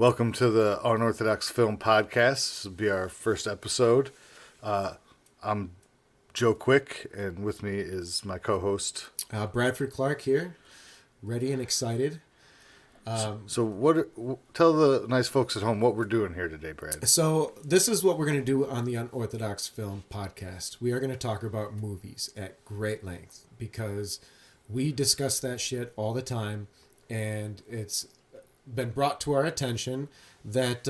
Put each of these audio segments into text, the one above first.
Welcome to the Unorthodox Film Podcast. This will be our first episode. I'm Joe Quick, and with me is my co-host. Bradford Clark here, ready and excited. Tell the nice folks at home what we're doing here today, Brad. So this is what we're going to do on the Unorthodox Film Podcast. We are going to talk about movies at great length because we discuss that shit all the time, and it's been brought to our attention that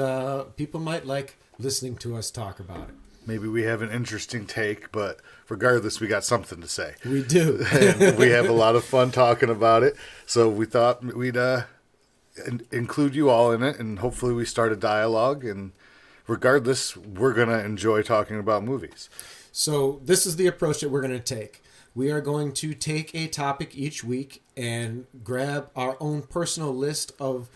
people might like listening to us talk about it. Maybe we have an interesting take, but regardless, we got something to say. We do. And we have a lot of fun talking about it, so we thought we'd include you all in it, and hopefully we start a dialogue, and regardless, we're going to enjoy talking about movies. So this is the approach that we're going to take. We are going to take a topic each week and grab our own personal list of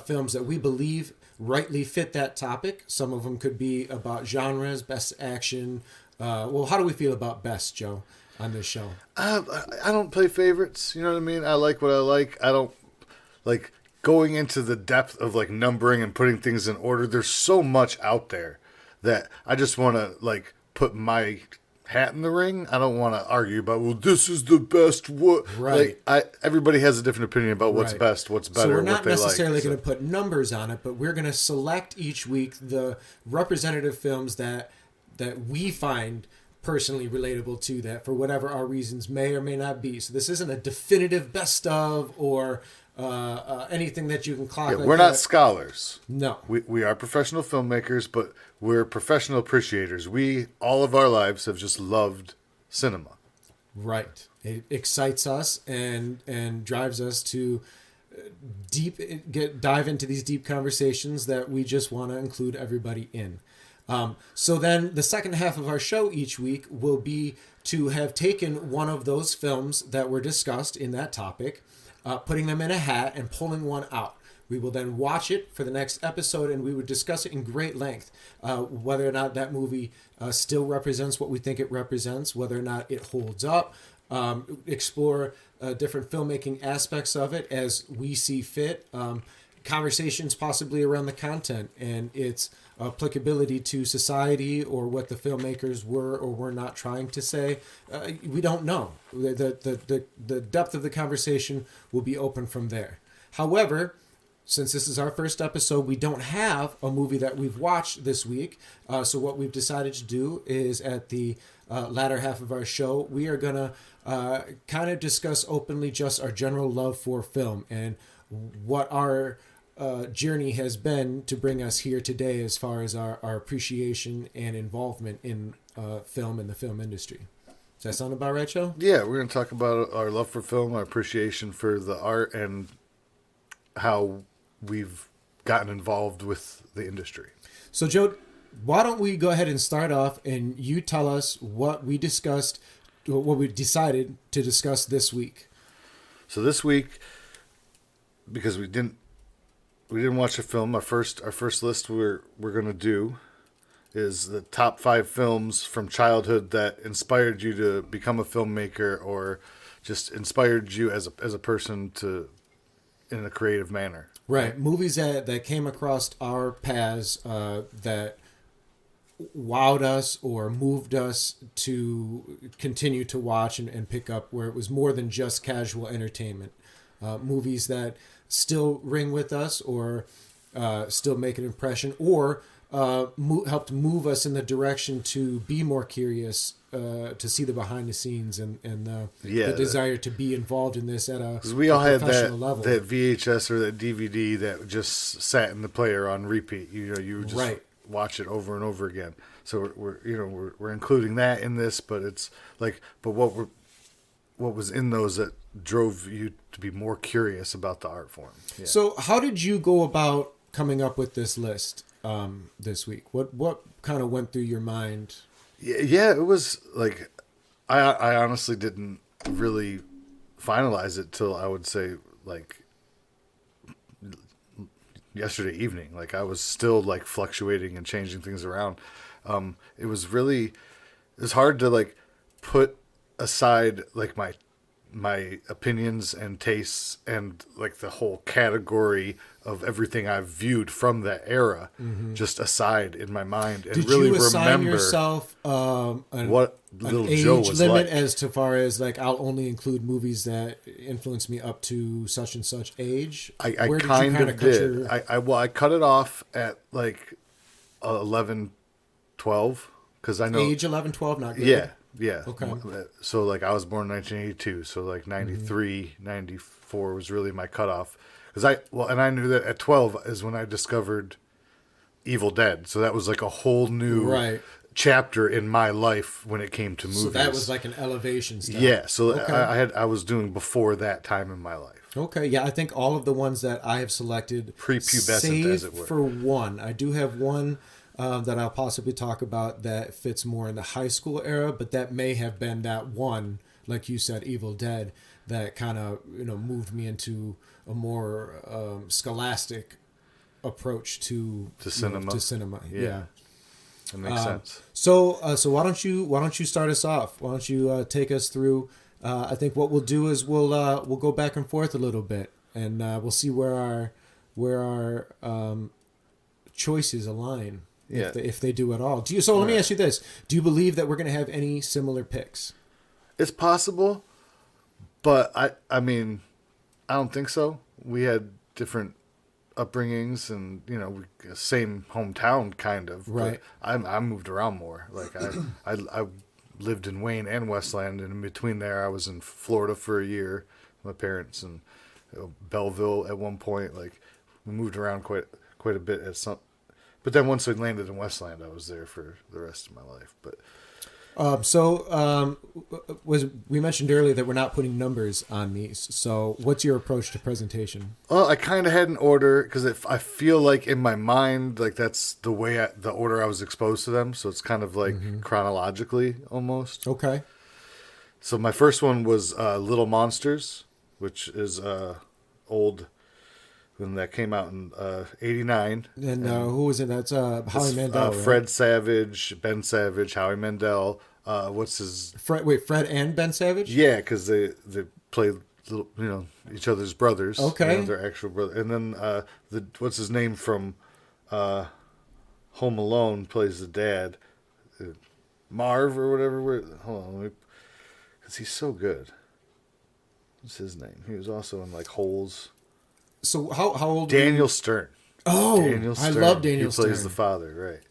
films that we believe rightly fit that topic. Some of them could be about genres, best action. How do we feel about best, Joe, on this show? I don't play favorites. You know what I mean? I like what I like. I don't like going into the depth of like numbering and putting things in order. There's so much out there that I just want to like put my hat in the ring. I don't want to argue about, well, this is the best. What? Right. Everybody has a different opinion about what's Right. best, what's better, So we're what not they like. necessarily going to put numbers on it, but we're going to select each week the representative films that we find personally relatable to that for whatever our reasons may or may not be. So this isn't a definitive best of or anything that you can clock. Yeah, like we're that. not scholars. No. We are professional filmmakers, but we're professional appreciators. We, all of our lives, have just loved cinema. Right. It excites us and drives us to dive into these deep conversations that we just want to include everybody in. So then the second half of our show each week will be to have taken one of those films that were discussed in that topic, putting them in a hat and pulling one out. We will then watch it for the next episode, and we would discuss it in great length, whether or not that movie still represents what we think it represents, whether or not it holds up, explore different filmmaking aspects of it as we see fit, conversations possibly around the content and its applicability to society or what the filmmakers were or were not trying to say. We don't know. The depth of the conversation will be open from there. However, since this is our first episode, we don't have a movie that we've watched this week. So what we've decided to do is at the latter half of our show, we are going to kind of discuss openly just our general love for film and what our journey has been to bring us here today as far as our appreciation and involvement in film and the film industry. Does that sound about right, Joe? Yeah, we're going to talk about our love for film, our appreciation for the art, and how we've gotten involved with the industry. So, Joe, why don't we go ahead and start off and you tell us what we discussed, what we decided to discuss this week. So this week, because we didn't watch a film, our first list we're going to do is the top 5 films from childhood that inspired you to become a filmmaker or just inspired you as a person to in a creative manner. Right. Movies that came across our paths that wowed us or moved us to continue to watch and pick up, where it was more than just casual entertainment. Movies that still ring with us or still make an impression or helped move us in the direction to be more curious, to see the behind the scenes and the desire to be involved in this at a we all had professional level. that VHS or that DVD that just sat in the player on repeat. You would just Right. watch it over and over again. So we're including that in this, but it's like, but what was in those that drove you to be more curious about the art form? Yeah. So how did you go about coming up with this list this week? What kind of went through your mind? Yeah, it was like I honestly didn't really finalize it till I would say like yesterday evening. Like I was still like fluctuating and changing things around. It was hard to like put aside like my opinions and tastes and like the whole category of everything I've viewed from that era just aside in my mind and Did really you assign remember yourself what Little an age Joe was limit like. as to far as like I'll only include movies that influence me up to such and such age? I Where kind kinda of cut did. your- I cut it off at like 11, 12 because I know age 11, 12, not good. yeah. Okay. So like I was born in 1982, so like 93, 94 was really my cutoff because and I knew that at 12 is when I discovered Evil Dead, so that was like a whole new Right. chapter in my life when it came to movies. So that was like an elevation step. yeah. So Okay. I was doing before that time in my life. Okay, yeah, I think all of the ones that I have selected, Prepubescent, save as it were. for one. I do have one that I'll possibly talk about that fits more in the high school era, but that may have been that one, like you said, Evil Dead, that kind of moved me into a more scholastic approach to cinema. To cinema, yeah. That makes sense. So why don't you start us off? Why don't you take us through? I think what we'll do is we'll go back and forth a little bit, and we'll see where our choices align. Yeah. If they do at all. Let me ask you this: do you believe that we're going to have any similar picks? It's possible, but I mean, I don't think so. We had different upbringings and same hometown kind of, right? But I moved around more. Like I lived in Wayne and Westland, and in between there I was in Florida for a year with my parents, and Belleville at one point. Like we moved around quite a bit at some, but then once we landed in Westland I was there for the rest of my life. But we mentioned earlier that we're not putting numbers on these. So what's your approach to presentation? well, I kind of had an order because I feel like in my mind, like that's the way the order I was exposed to them. So it's kind of like chronologically almost. Okay. So my first one was Little Monsters, which is old when that came out in '89. And who was in that? Howie Mandel. Right? Fred Savage, Ben Savage, Howie Mandel. What's his? Fred and Ben Savage. Yeah, because they play little, each other's brothers. Okay. Their actual brother. And then what's his name from Home Alone plays the dad, Marv or whatever. Hold on, because he's so good. What's his name? He was also in like Holes. So how old? Daniel Stern. Oh, Daniel Stern. I love Daniel Stern. He plays the father, right?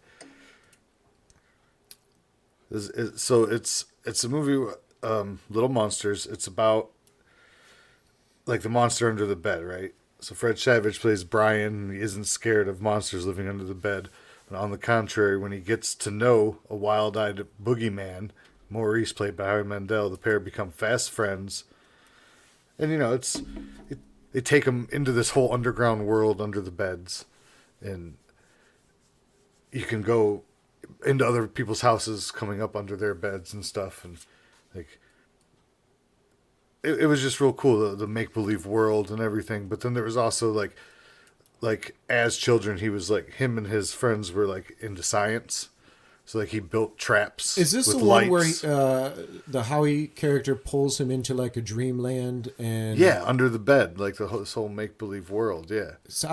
So it's a movie, Little Monsters. It's about like the monster under the bed, right? So Fred Savage plays Brian, and he isn't scared of monsters living under the bed. And on the contrary, when he gets to know a wild-eyed boogeyman, Maurice, played by Howie Mandel, the pair become fast friends. And they take him into this whole underground world under the beds, and you can go into other people's houses, coming up under their beds and stuff, and like it was just real cool, the make believe world and everything. But then there was also like as children, him and his friends were like into science. So like he built traps. Is this with the one lights. where the Howie character pulls him into like a dreamland and under the bed, like this whole make believe world, yeah. So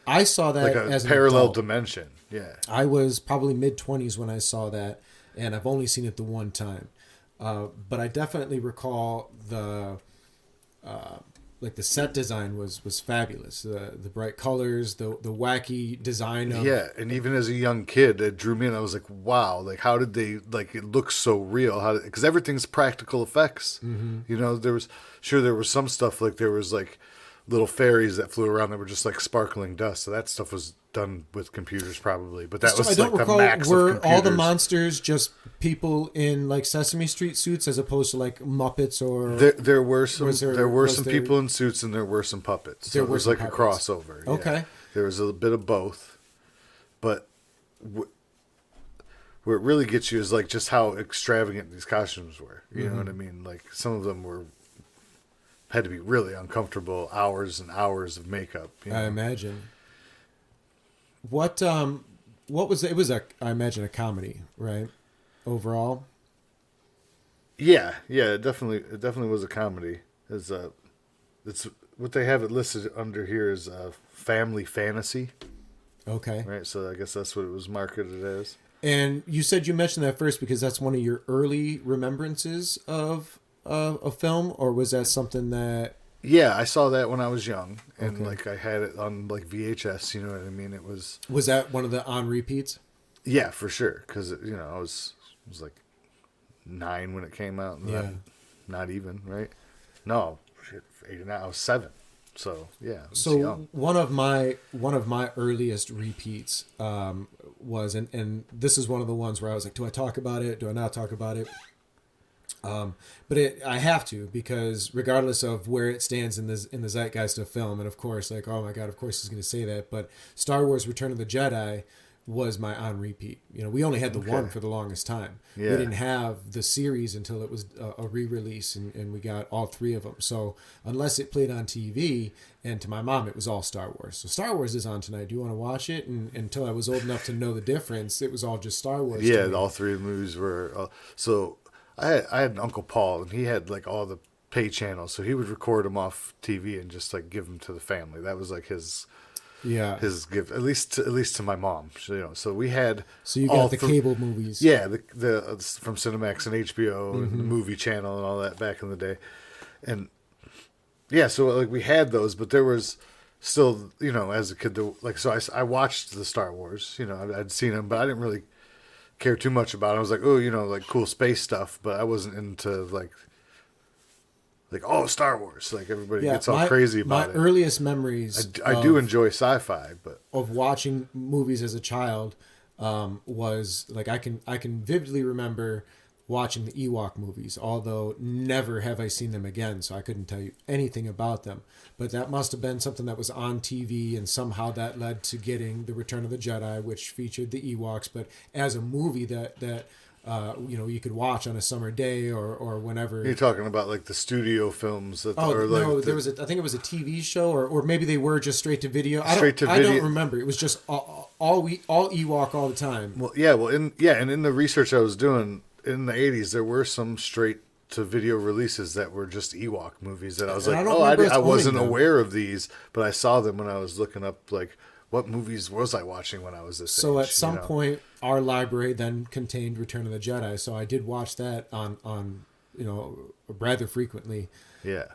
I saw that Like as a an parallel adult. dimension, yeah. I was probably mid-20s when I saw that, and I've only seen it the one time. But I definitely recall the the set design was fabulous. The bright colors, the wacky design of Yeah, and even as a young kid, it drew me in. I was like, wow, like how did they, like it looks so real? Because everything's practical effects. Mm-hmm. There was some stuff, like there was like little fairies that flew around that were just like sparkling dust. So that stuff was done with computers probably. But that was I don't like recall, the max were of all the computers. monsters just people in like Sesame Street suits as opposed to like Muppets or There were some Was there- there were was some there- people in suits and there were some puppets. So There it were was some like puppets. a crossover. Yeah. Okay. There was a bit of both, but where it really gets you is like just how extravagant these costumes were. You know what I mean? Like some of them had to be really uncomfortable, hours and hours of makeup. I imagine. What was it? It was I imagine a comedy, right? Overall. Yeah, it definitely was a comedy. is it's what they have it listed under here is family fantasy. Okay. Right, so I guess that's what it was marketed as. And you said you mentioned that first because that's one of your early remembrances of a film, or was that something that? Yeah, I saw that when I was young, and Okay. like I had it on like VHS. You know what I mean? It was. Was that one of the on repeats? Yeah, for sure. Because I was like 9 when it came out. And Yeah. not even right. No, shit, 8 or 9. I was 7. So yeah. I was So young. one of my earliest repeats was, and this is one of the ones where I was like, do I talk about it? Do I not talk about it? But I have to, because regardless of where it stands in the zeitgeist of film, and of course, like, oh my god, of course he's going to say that, but Star Wars: Return of the Jedi was my on repeat. We only had the one for the longest time. Yeah. We didn't have the series until it was a re-release, and we got all 3 of them. So unless it played on TV, and to my mom, it was all Star Wars. So Star Wars is on tonight. Do you want to watch it? And until I was old enough to know the difference, it was all just Star Wars. Yeah, all 3 of the movies were. So I had an Uncle Paul, and he had like all the pay channels, so he would record them off TV and just like give them to the family. That was like his gift, at least to my mom. So we had. So you got the cable movies. Yeah, the from Cinemax and HBO and the movie channel and all that back in the day, and yeah, so like we had those, but there was still as a kid so I watched the Star Wars. I'd seen them, but I didn't really care too much about it. I was like, oh, like cool space stuff, but I wasn't into like oh, Star Wars. Like everybody gets all crazy about it. My earliest memories I do enjoy sci-fi, but of watching movies as a child was like I can vividly remember watching the Ewok movies, although never have I seen them again, so I couldn't tell you anything about them. But that must have been something that was on TV, and somehow that led to getting the Return of the Jedi, which featured the Ewoks, but as a movie that you could watch on a summer day or whenever. You're talking about like the studio films that there was I think it was a TV show, or maybe they were just straight to video. I don't remember. It was just all Ewok all the time. Well, and in the research I was doing in the 80s, there were some straight to video releases that were just Ewok movies that I was like, I wasn't aware of these, but I saw them when I was looking up like what movies was I watching when I was this age. So at some point, our library then contained Return of the Jedi, so I did watch that on rather frequently. Yeah.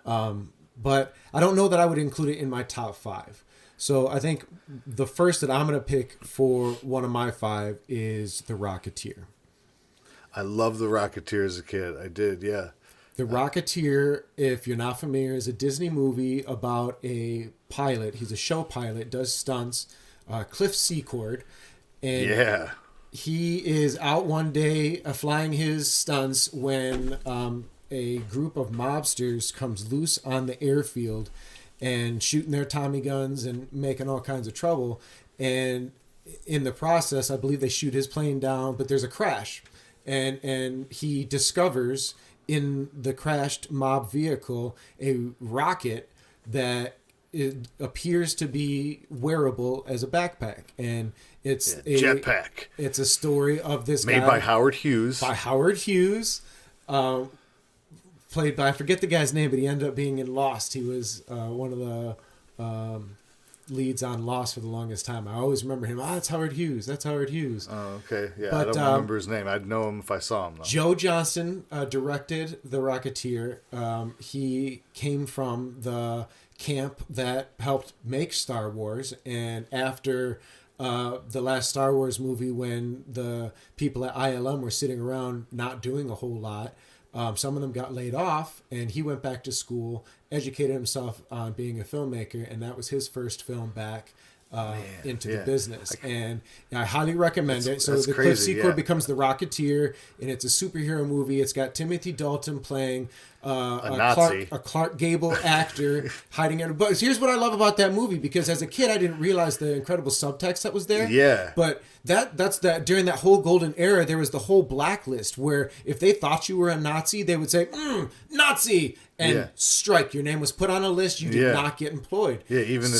But I don't know that I would include it in my top 5. So I think the first that I'm going to pick for one of my 5 is The Rocketeer. I loved The Rocketeer as a kid. I did, yeah. The Rocketeer, if you're not familiar, is a Disney movie about a pilot. He's a show pilot, does stunts, Cliff Secord. And he is out one day flying his stunts when a group of mobsters comes loose on the airfield and shooting their Tommy guns and making all kinds of trouble. And in the process, I believe they shoot his plane down, but there's a crash. And he discovers in the crashed mob vehicle a rocket that it appears to be wearable as a backpack, and it's a jetpack. It's a story of this guy made by Howard Hughes. Played by, I forget the guy's name, but he ended up being in Lost. He was one of the leads on Lost for the longest time. I always remember him. That's Howard Hughes. That's Howard Hughes. Oh, okay. Yeah, but, I don't remember his name. I'd know him if I saw him, though. Joe Johnston directed The Rocketeer. He came from the camp that helped make Star Wars, and after the last Star Wars movie, when the people at ILM were sitting around not doing a whole lot, some of them got laid off, and he went back to school, educated himself on being a filmmaker, and that was his first film back into the business. And I highly recommend it. So the Cliff Secord becomes the Rocketeer, and it's a superhero movie. It's got Timothy Dalton playing a Clark Gable actor hiding in. But here's what I love about that movie, because as a kid I didn't realize the incredible subtext that was there. Yeah. But that's during that whole golden era, there was the whole blacklist where if they thought you were a Nazi, they would say Nazi and strike. Your name was put on a list. You did not get employed. Yeah, even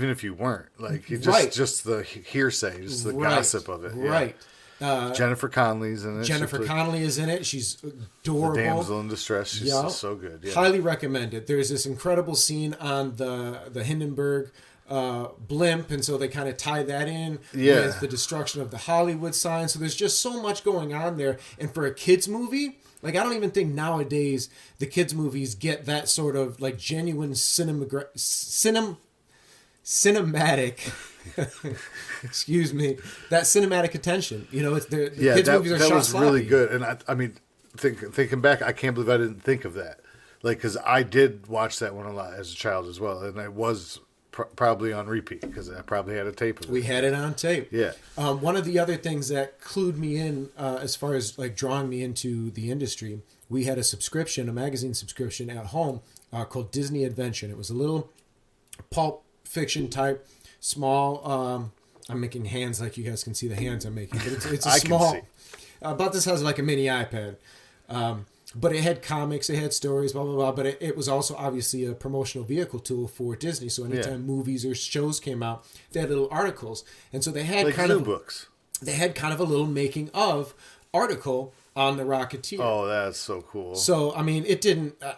if you weren't, like just the hearsay, just the gossip of it. Right. Jennifer Connelly's in it. Jennifer Connelly is in it. She's adorable. The damsel in distress. She's so good. Yeah. Highly recommended. There's this incredible scene on the Hindenburg blimp, and so they kind of tie that in with the destruction of the Hollywood sign. So there's just so much going on there. And for a kids movie, like, I don't even think nowadays the kids movies get that sort of like genuine cinematic excuse me, that cinematic attention. You know, it's the kids movies are shot sloppy. That was really good. And I mean, thinking back, I can't believe I didn't think of that. Like, because I did watch that one a lot as a child as well, and I was probably on repeat because I probably had a tape of it. We had it on tape. Yeah. One of the other things that clued me in as far as like drawing me into the industry, we had a magazine subscription at home called Disney Adventure. It was a little pulp fiction type, small. I'm making hands like you guys can see the hands I'm making, but it's a small. About this size, like a mini iPad. But it had comics, it had stories, blah, blah, blah. But it was also obviously a promotional vehicle tool for Disney. So anytime movies or shows came out, they had little articles. And so they had like kind of books. They had kind of a little making of article on the Rocketeer. Oh, that's so cool. So, I mean,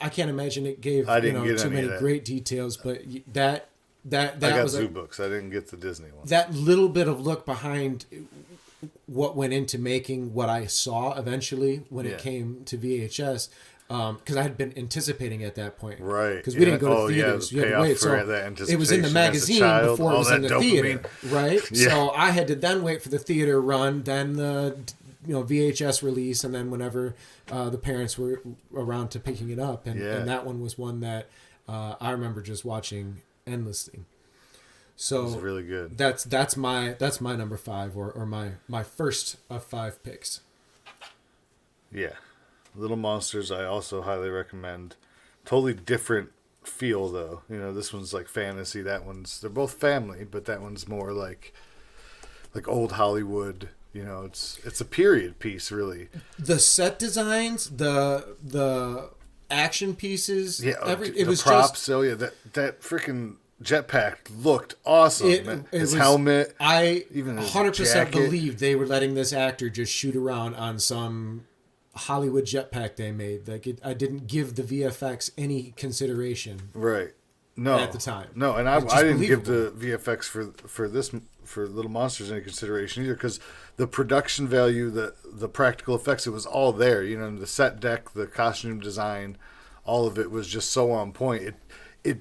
I can't imagine it gave too many great details, but that I got zoo books. I didn't get the Disney one. That little bit of look behind what went into making what I saw eventually when it came to VHS, because I had been anticipating at that point. Right. Because we didn't go to theaters. You had to wait. So it was in the magazine before it was in the theater. Right? Yeah. So I had to then wait for the theater run, then the VHS release, and then whenever the parents were around to picking it up. And that one was one that I remember just watching endlessly. So it's really good. That's my number 5 or my first of 5 picks. Yeah. Little Monsters I also highly recommend. Totally different feel though. You know, this one's like fantasy, they're both family, but that one's more like old Hollywood. You know, it's a period piece really. The set designs, the action pieces, it was props. So that freaking jetpack looked awesome. His helmet. I 100% believed they were letting this actor just shoot around on some Hollywood jetpack they made. Like I didn't give the VFX any consideration. Right. No. At the time. No, and I didn't give the VFX for Little Monsters any consideration either, because the production value, the practical effects, it was all there. You know, the set deck, the costume design, all of it was just so on point. It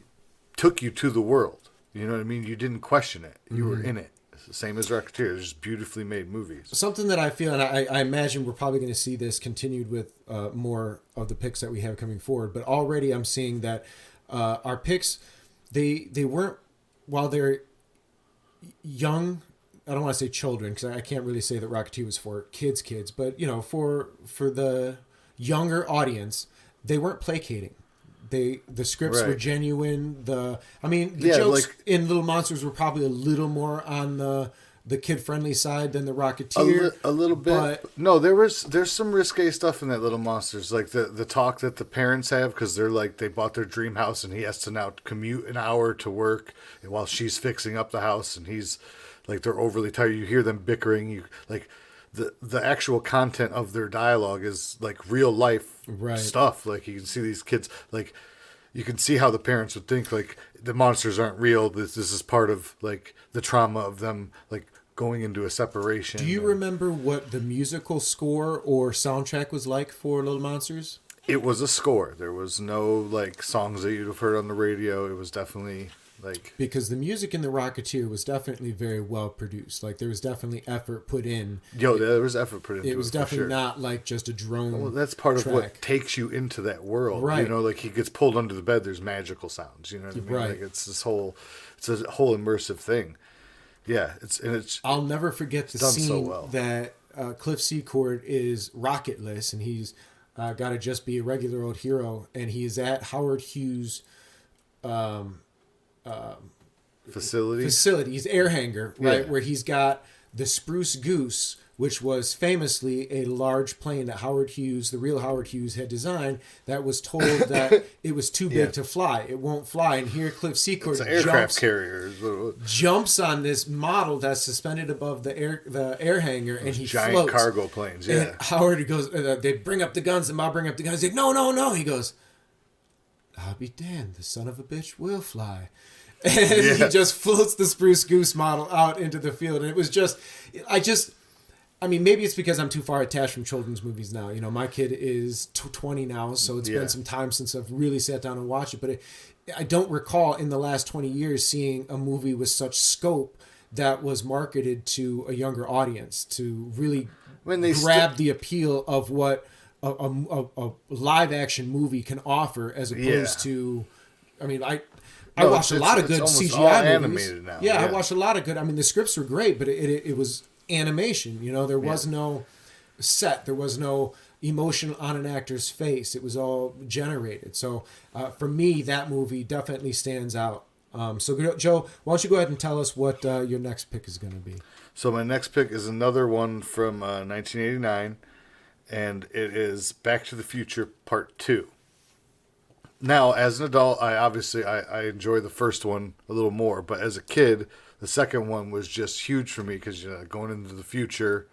took you to the world. You know what I mean? You didn't question it. You were in it. It's the same as Rocketeer. They're just beautifully made movies. Something that I feel, and I imagine we're probably going to see this continued with more of the picks that we have coming forward, but already I'm seeing that our picks, they weren't, while they're young, I don't want to say children, because I can't really say that Rocketeer was for kids, but, for the younger audience, they weren't placating. The scripts were genuine. The jokes in Little Monsters were probably a little more on the kid friendly side than the Rocketeer. A little bit. But no, there's some risque stuff in that Little Monsters, like the talk that the parents have, because they're like, they bought their dream house and he has to now commute an hour to work while she's fixing up the house, and he's like, they're overly tired. You hear them bickering. You like the actual content of their dialogue is like real life stuff. Like, you can see these kids, like, you can see how the parents would think, like, the monsters aren't real. This is part of like the trauma of them, like, going into a separation. Do you remember what the musical score or soundtrack was like for Little Monsters? It was a score. There was no like songs that you'd have heard on the radio. It was definitely like, because the music in the Rocketeer was definitely very well produced. Like, there was definitely effort put in. There was effort put into it. It was definitely not like just a drone. Well, that's part of what takes you into that world. Right. You know, like, he gets pulled under the bed. There's magical sounds. You know what I mean? Right. Like, it's a whole immersive thing. Yeah, it's. I'll never forget the scene that Cliff Secord is rocketless, and he's got to just be a regular old hero, and he's at Howard Hughes' facility. He's air hangar, right? Where he's got the Spruce Goose, which was famously a large plane that Howard Hughes, the real Howard Hughes, had designed, that was told that it was too big to fly. It won't fly. And here Cliff Secord jumps on this model that's suspended above the air hangar, and he giant floats. Cargo planes, yeah. And Howard goes, they bring up the guns, and Bob bring up the guns. He's like, no. He goes, I'll be damned, the son of a bitch will fly. And he just floats the Spruce Goose model out into the field. And it was just, I mean, maybe it's because I'm too far attached from children's movies now. You know, my kid is 20 now, so it's been some time since I've really sat down and watched it. But I don't recall in the last 20 years seeing a movie with such scope that was marketed to a younger audience to really grab the appeal of what a live action movie can offer, as opposed to, I mean, I watched a lot of good CGI movies. Now. Yeah, I watched a lot of good. I mean, the scripts were great, but it was animation. You know, there was no set, there was no emotion on an actor's face. It was all generated. So for me, that movie definitely stands out. So Joe, why don't you go ahead and tell us what your next pick is going to be? So my next pick is another one from 1989, and it is Back to the Future Part 2. Now, as an adult, I enjoy the first one a little more, but as a kid, the second one was just huge for me because, you know, going into the future,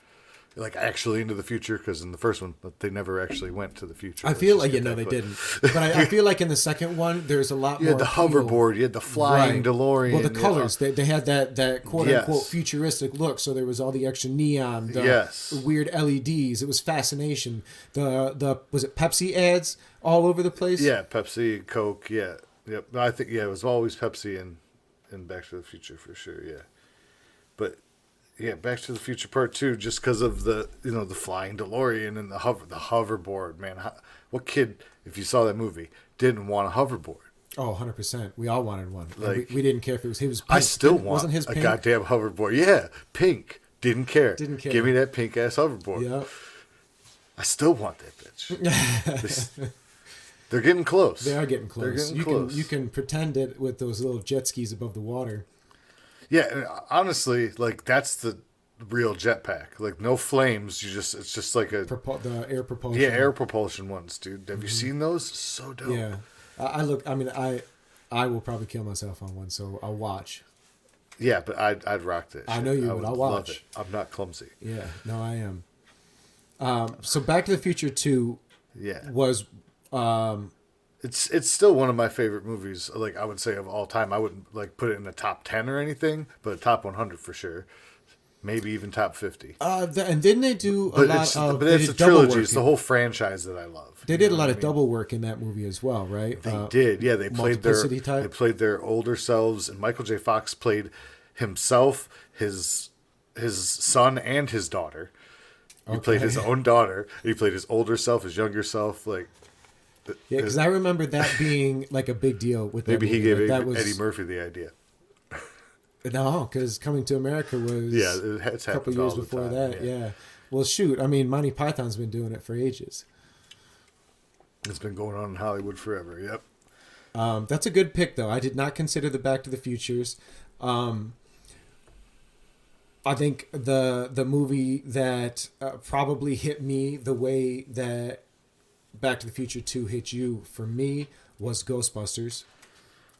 like actually into the future, because in the first one, they never actually went to the future. I feel like, they didn't. But I feel like in the second one, there's a lot more. You had the hoverboard, you had the flying DeLorean. Well, the colors, they had that quote-unquote futuristic look, so there was all the extra neon, the weird LEDs. It was fascination. Was it Pepsi ads all over the place? Yeah, Pepsi, Coke, yeah. Yep. I think, it was always Pepsi in Back to the Future for sure, yeah. But yeah, Back to the Future Part 2, just because of the flying DeLorean and the hoverboard, man. What kid, if you saw that movie, didn't want a hoverboard? Oh, 100%. We all wanted one. Like, we didn't care if it was pink. I still want a goddamn hoverboard. Yeah, pink. Didn't care. Give me that pink ass hoverboard. Yeah. I still want that bitch. They're getting close. They are getting close. You can pretend it with those little jet skis above the water. Yeah, honestly, like that's the real jetpack. Like no flames. It's just like the air propulsion. Yeah, air propulsion ones, dude. Have you seen those? So dope. Yeah, I will probably kill myself on one, so I'll watch. Yeah, but I'd rock this. I know you would. I'll watch. Love it. I'm not clumsy. Yeah, no, I am. So Back to the Future 2 was... It's still one of my favorite movies, like I would say, of all time. I wouldn't like put it in the top 10 or anything, but top 100 for sure. Maybe even top 50. And didn't they do a lot of... But it's a trilogy. It's the whole franchise that I love. They did a lot of double work in that movie as well, right? They did. Yeah, they played their older selves, and Michael J. Fox played himself, his son, and his daughter. He played his own daughter. He played his older self, his younger self, like... Yeah, because I remember that being like a big deal with maybe that movie. He gave Eddie Murphy the idea. No, because Coming to America was it's a couple years before that. Yeah. Well, shoot, I mean, Monty Python's been doing it for ages. It's been going on in Hollywood forever. Yep. That's a good pick, though. I did not consider the Back to the Futures. I think the movie that probably hit me the way that Back to the Future 2 hit you, for me, was Ghostbusters.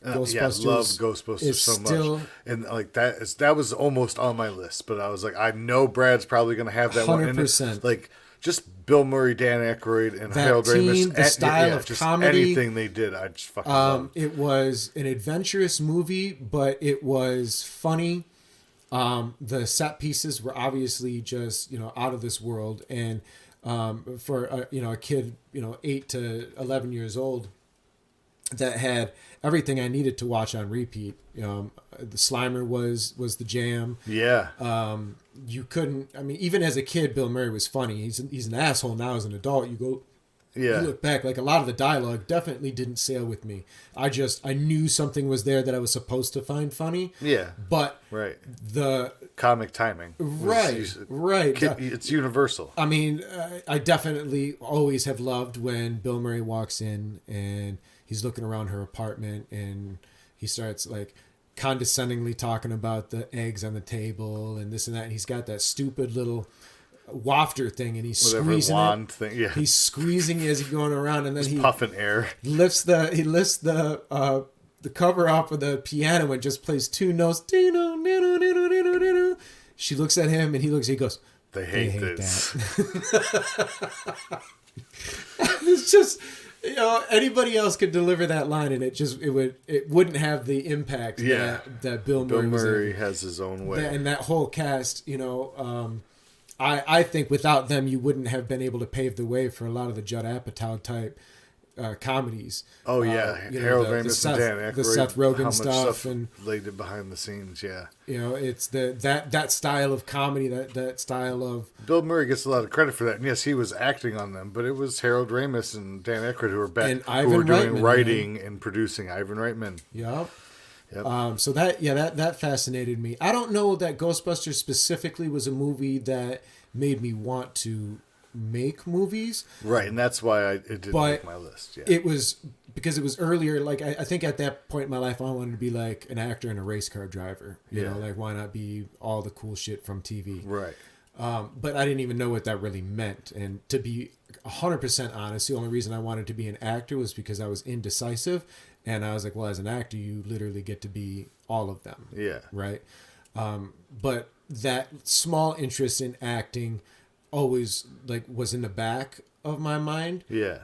Ghostbusters, love Ghostbusters so much, and like that was almost on my list. But I was like, I know Brad's probably going to have that 100%. one. Like just Bill Murray, Dan Aykroyd, and Harold Ramis. The style of just comedy, anything they did, I just fucking loved. It was an adventurous movie, but it was funny. The set pieces were obviously just out of this world, and for a kid 8 to 11 years old that had everything I needed to watch on repeat. The Slimer was the jam. Yeah. You couldn't. I mean, even as a kid, Bill Murray was funny. He's an asshole now as an adult. You look back, like a lot of the dialogue definitely didn't sail with me. I knew something was there that I was supposed to find funny. Yeah. But the comic timing. Right. It's universal. I mean, I definitely always have loved when Bill Murray walks in and he's looking around her apartment and he starts like condescendingly talking about the eggs on the table and this and that. And he's got that stupid little wafter thing, and he's Whatever squeezing wand it. thing, yeah. He's squeezing it as he's going around, and then he puffing air. lifts the cover off of the piano and just plays two notes. She looks at him, and he goes, They hate this. That. It's just, anybody else could deliver that line, and it wouldn't have the impact that Bill Murray has his own way. And that whole cast, I think without them, you wouldn't have been able to pave the way for a lot of the Judd Apatow type comedies. Oh yeah, Harold Ramis and Dan Aykroyd, the Seth Rogen how much stuff and laid it behind the scenes. Yeah, it's that style of comedy, that style of. Bill Murray gets a lot of credit for that, and yes, he was acting on them, but it was Harold Ramis and Dan Aykroyd who were doing writing and producing. Ivan Reitman. Yep. So that fascinated me. I don't know that Ghostbusters specifically was a movie that made me want to make movies. Right, and that's why it didn't make my list. Yeah. It was because it was earlier. Like I think at that point in my life, I wanted to be like an actor and a race car driver. You know, like why not be all the cool shit from TV? Right. But I didn't even know what that really meant. And to be 100% honest, the only reason I wanted to be an actor was because I was indecisive. And I was like, well, as an actor, you literally get to be all of them. Yeah. Right. But that small interest in acting always was in the back of my mind. Yeah.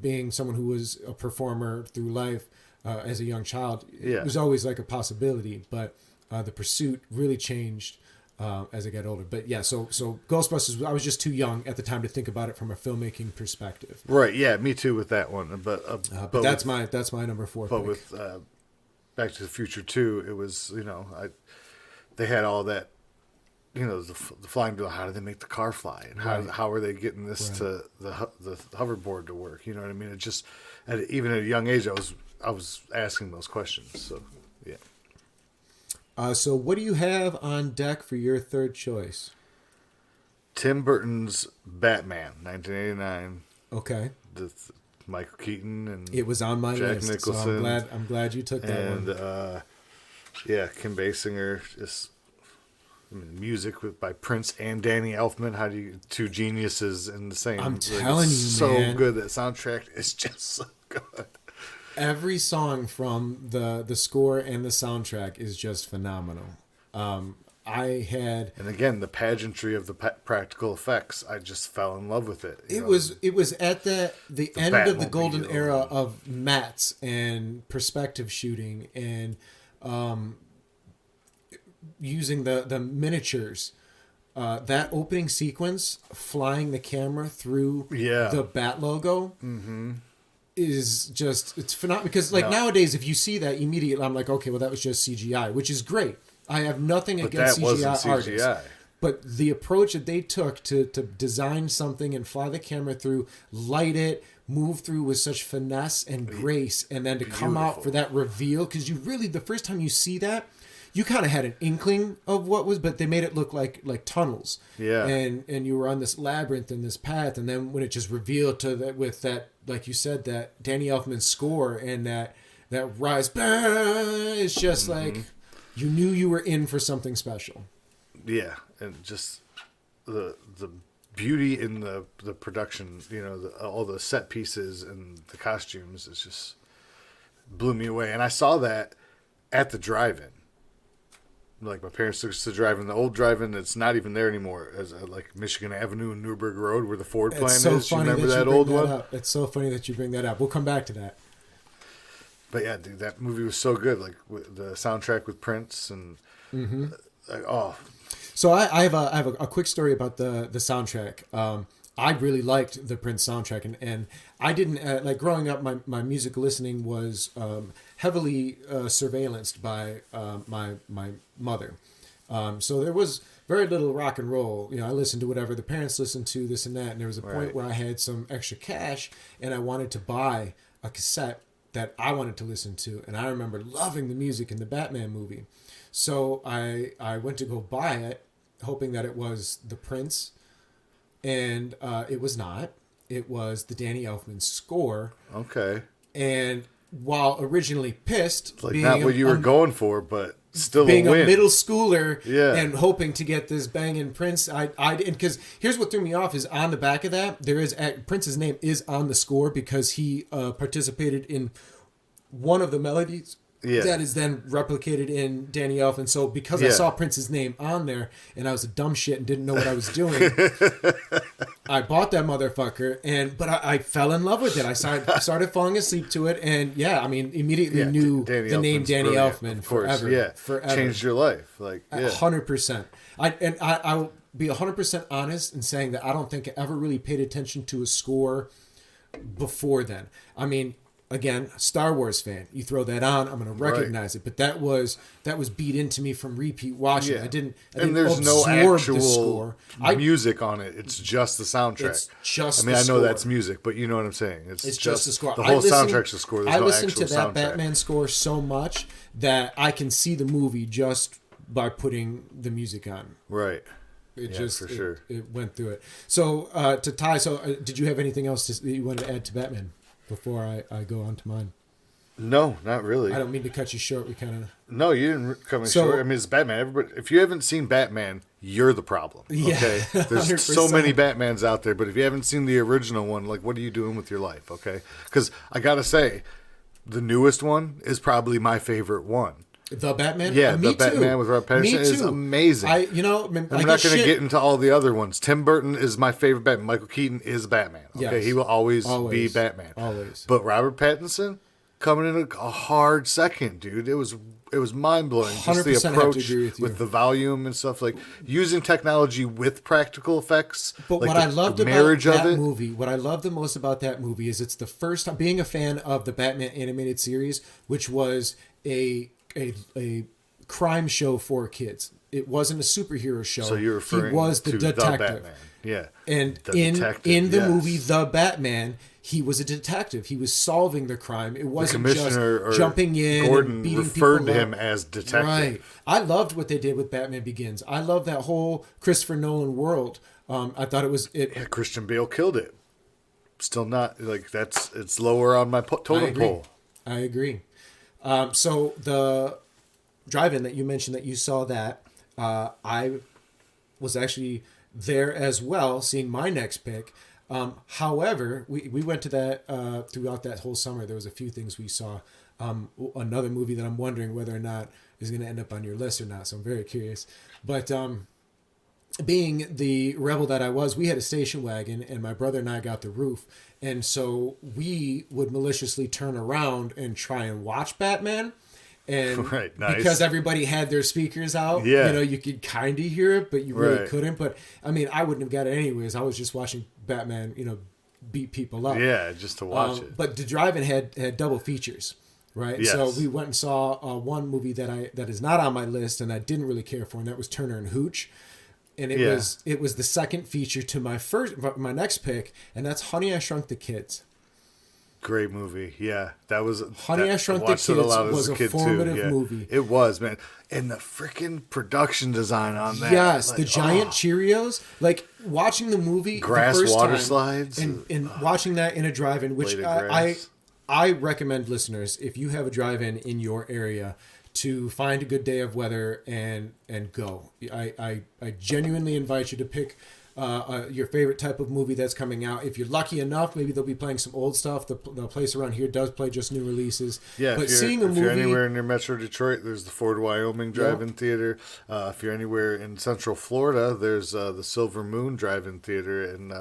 Being someone who was a performer through life as a young child, yeah. It was always like a possibility. But the pursuit really changed as I got older. But yeah, so Ghostbusters, I was just too young at the time to think about it from a filmmaking perspective. Right. Yeah. Me too with that one. But that's my number 4. But pick. with Back to the Future 2, it was they had all that. The flying bill. How do they make the car fly? And how are they getting this to the hoverboard to work? You know what I mean? It just even at a young age, I was asking those questions. So yeah. So what do you have on deck for your third choice? Tim Burton's Batman, 1989. Okay. Michael Keaton and it was on my Jack list. Nicholson. So I'm glad you took that one. And Kim Basinger just. Music by Prince and Danny Elfman. Two geniuses in the same. I'm telling you, so man. Good. That soundtrack is just so good. Every song from the score and the soundtrack is just phenomenal. And again, the pageantry of the practical effects. I just fell in love with it. It was at the end of the golden era of mats and perspective shooting and. Using the miniatures, that opening sequence, flying the camera through the Bat logo, is just, it's phenomenal. Because nowadays, if you see that immediately, I'm like, okay, well that was just CGI, which is great. I have nothing against CGI artists. But the approach that they took to design something and fly the camera through, light it, move through with such finesse and grace, and then to come out for that reveal, because you really, the first time you see that, you kind of had an inkling of what was, but they made it look like tunnels. Yeah. And you were on this labyrinth and this path, and then when it just revealed to that with that, like you said, that Danny Elfman score and that rise, it's just like you knew you were in for something special. Yeah, and just the beauty in the production, all the set pieces and the costumes, is just blew me away. And I saw that at the drive-in. Like, my parents took us to drive-in, the old drive-in that's not even there anymore, as like Michigan Avenue and Newburgh Road, where the Ford plant is. You remember that old one? It's so funny that you bring that up. We'll come back to that. But yeah, dude, that movie was so good. Like, the soundtrack with Prince and So I have a quick story about the soundtrack. I really liked the Prince soundtrack, and I didn't like growing up. My music listening was heavily surveillanced by my mother, so there was very little rock and roll. I listened to whatever the parents listened to, this and that. And there was a point where I had some extra cash, and I wanted to buy a cassette that I wanted to listen to, and I remember loving the music in the Batman movie. So I went to go buy it, hoping that it was the Prince. And it was not. It was the Danny Elfman score. Okay. And while originally pissed, Like not what you were going for, but still being a win. a middle schooler Yeah. and hoping to get this banging Prince, because here's what threw me off is on the back of that there is Prince's name is on the score because he participated in one of the melodies that is then replicated in Danny Elfman. So because I saw Prince's name on there and I was a dumb shit and didn't know what I was doing, I bought that motherfucker, but I fell in love with it. I started falling asleep to it, and immediately knew the name Danny Elfman forever. Forever. Changed your life, like 100%. I will be 100% honest in saying that I don't think I ever really paid attention to a score before then. I mean, again, Star Wars fan. You throw that on, I'm going to recognize it. But that was beat into me from repeat watching. Yeah. I didn't and there's absorb no actual the score. music on it. It's just the soundtrack. It's just. I know that's music, but you know what I'm saying. It's just the score. The whole soundtrack's a score. There's no listen actual to that soundtrack. Batman score so much that I can see the movie just by putting the music on. Right. For sure. It went through it. So to Ty, did you have anything else that you wanted to add to Batman before I go on to mine? No, not really. I don't mean to cut you short. We kind of... No, you didn't cut me short. I mean, it's Batman. Everybody, if you haven't seen Batman, you're the problem. Okay? Yeah, There's 100%. so many Batmans out there, but if you haven't seen the original one, like, what are you doing with your life? Okay? Because I got to say, the newest one is probably my favorite one. The Batman? Yeah, Me the Batman too. with Robert Pattinson is amazing. I'm not going to get into all the other ones. Tim Burton is my favorite Batman. Michael Keaton is Batman. Okay, yes. He will always be Batman. Always. But Robert Pattinson coming in a hard second, dude. It was mind blowing. Just the approach with the volume and stuff, like using technology with practical effects. But like what I loved about that movie, what I love the most about that movie is it's the first time being a fan of the Batman animated series, which was a crime show for kids. It wasn't a superhero show. So you're referring he was the to detective. The Batman. Yeah. And in the movie The Batman, he was a detective. He was solving the crime. It wasn't just jumping in Gordon and beating referred people to him up. as detective. Right. I loved what they did with Batman Begins. I love that whole Christopher Nolan world. I thought it was... Christian Bale killed it. Still not... Like, it's lower on my totem pole. I agree. So the drive-in that you mentioned that you saw that, I was actually there as well, seeing my next pick. However, we went to that throughout that whole summer. There was a few things we saw. Another movie that I'm wondering whether or not is going to end up on your list or not. So I'm very curious. But being the rebel that I was, we had a station wagon, and my brother and I got the roof. And so we would maliciously turn around and try and watch Batman. And right, nice. Because everybody had their speakers out, you could kind of hear it, but you really couldn't. But I mean, I wouldn't have got it anyways. I was just watching Batman, beat people up. Yeah, just to watch it. But the drive-in had double features, right? Yes. So we went and saw one movie that is not on my list and I didn't really care for, and that was Turner and Hooch. And it was the second feature to my next pick, and that's Honey, I Shrunk the Kids. Great movie. Yeah, that was Honey, I Shrunk the Kids was a formative movie. It was, man. And the freaking production design on that. Yes, the giant Cheerios. Like watching the movie grass the first water time slides and watching that in a drive-in, which I recommend listeners, if you have a drive-in in your area, to find a good day of weather and go. I genuinely invite you to pick your favorite type of movie that's coming out. If you're lucky enough, maybe they'll be playing some old stuff. The place around here does play just new releases. Yeah, but if you're anywhere near Metro Detroit, there's the Ford, Wyoming Drive-In Theater. If you're anywhere in Central Florida, there's the Silver Moon Drive-In Theater in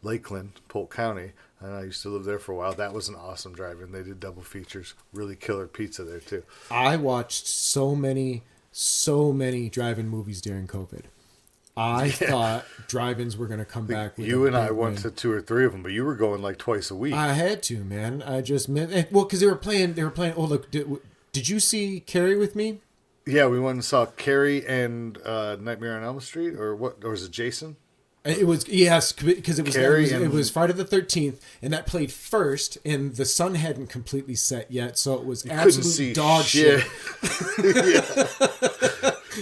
Lakeland, Polk County. And I used to live there for a while. That was an awesome drive-in. They did double features. Really killer pizza there, too. I watched so many drive-in movies during COVID. I thought drive-ins were going to come back. You and I went to 2 or 3 of them, but you were going like twice a week. I had to, man. I just because they were playing. Oh, look, did you see Carrie with me? Yeah, we went and saw Carrie and Nightmare on Elm Street, or what? Or was it Jason? It was, yes, because it was Friday the 13th, and that played first, and the sun hadn't completely set yet, so it was absolute dog shit.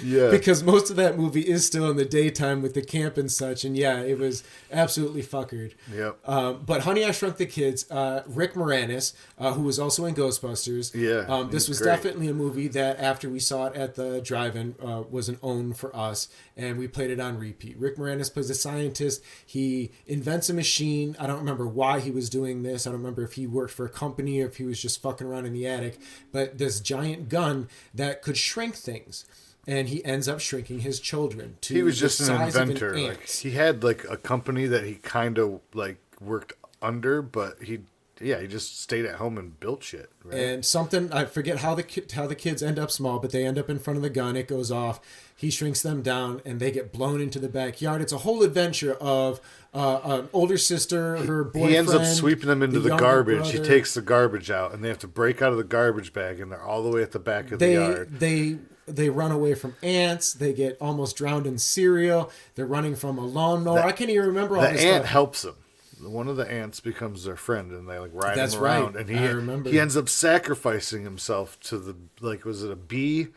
Yeah. Because most of that movie is still in the daytime with the camp and such. And yeah, it was absolutely fuckered. Yep. But Honey, I Shrunk the Kids, Rick Moranis, who was also in Ghostbusters. Yeah, This was great. definitely a movie that after we saw it at the drive-in was an own for us. And we played it on repeat. Rick Moranis plays a scientist. He invents a machine. I don't remember why he was doing this. I don't remember if he worked for a company or if he was just fucking around in the attic. But this giant gun that could shrink things. And he ends up shrinking his children to He was just the an size of inventor. ant. Like he had like a company that he kind of like worked under, but he just stayed at home and built shit. Right? And something, I forget how the kids end up small, but they end up in front of the gun. It goes off. He shrinks them down, and they get blown into the backyard. It's a whole adventure of an older sister, her boyfriend. He ends up sweeping them into the younger garbage. brother. He takes the garbage out, and they have to break out of the garbage bag, and they're all the way at the back of the yard. They run away from ants. They get almost drowned in cereal. They're running from a lawnmower. I can't even remember all The this ant stuff. helps them. One of the ants becomes their friend, and they like ride That's him around. right. And I remember. he ends up sacrificing himself to the was it a bee?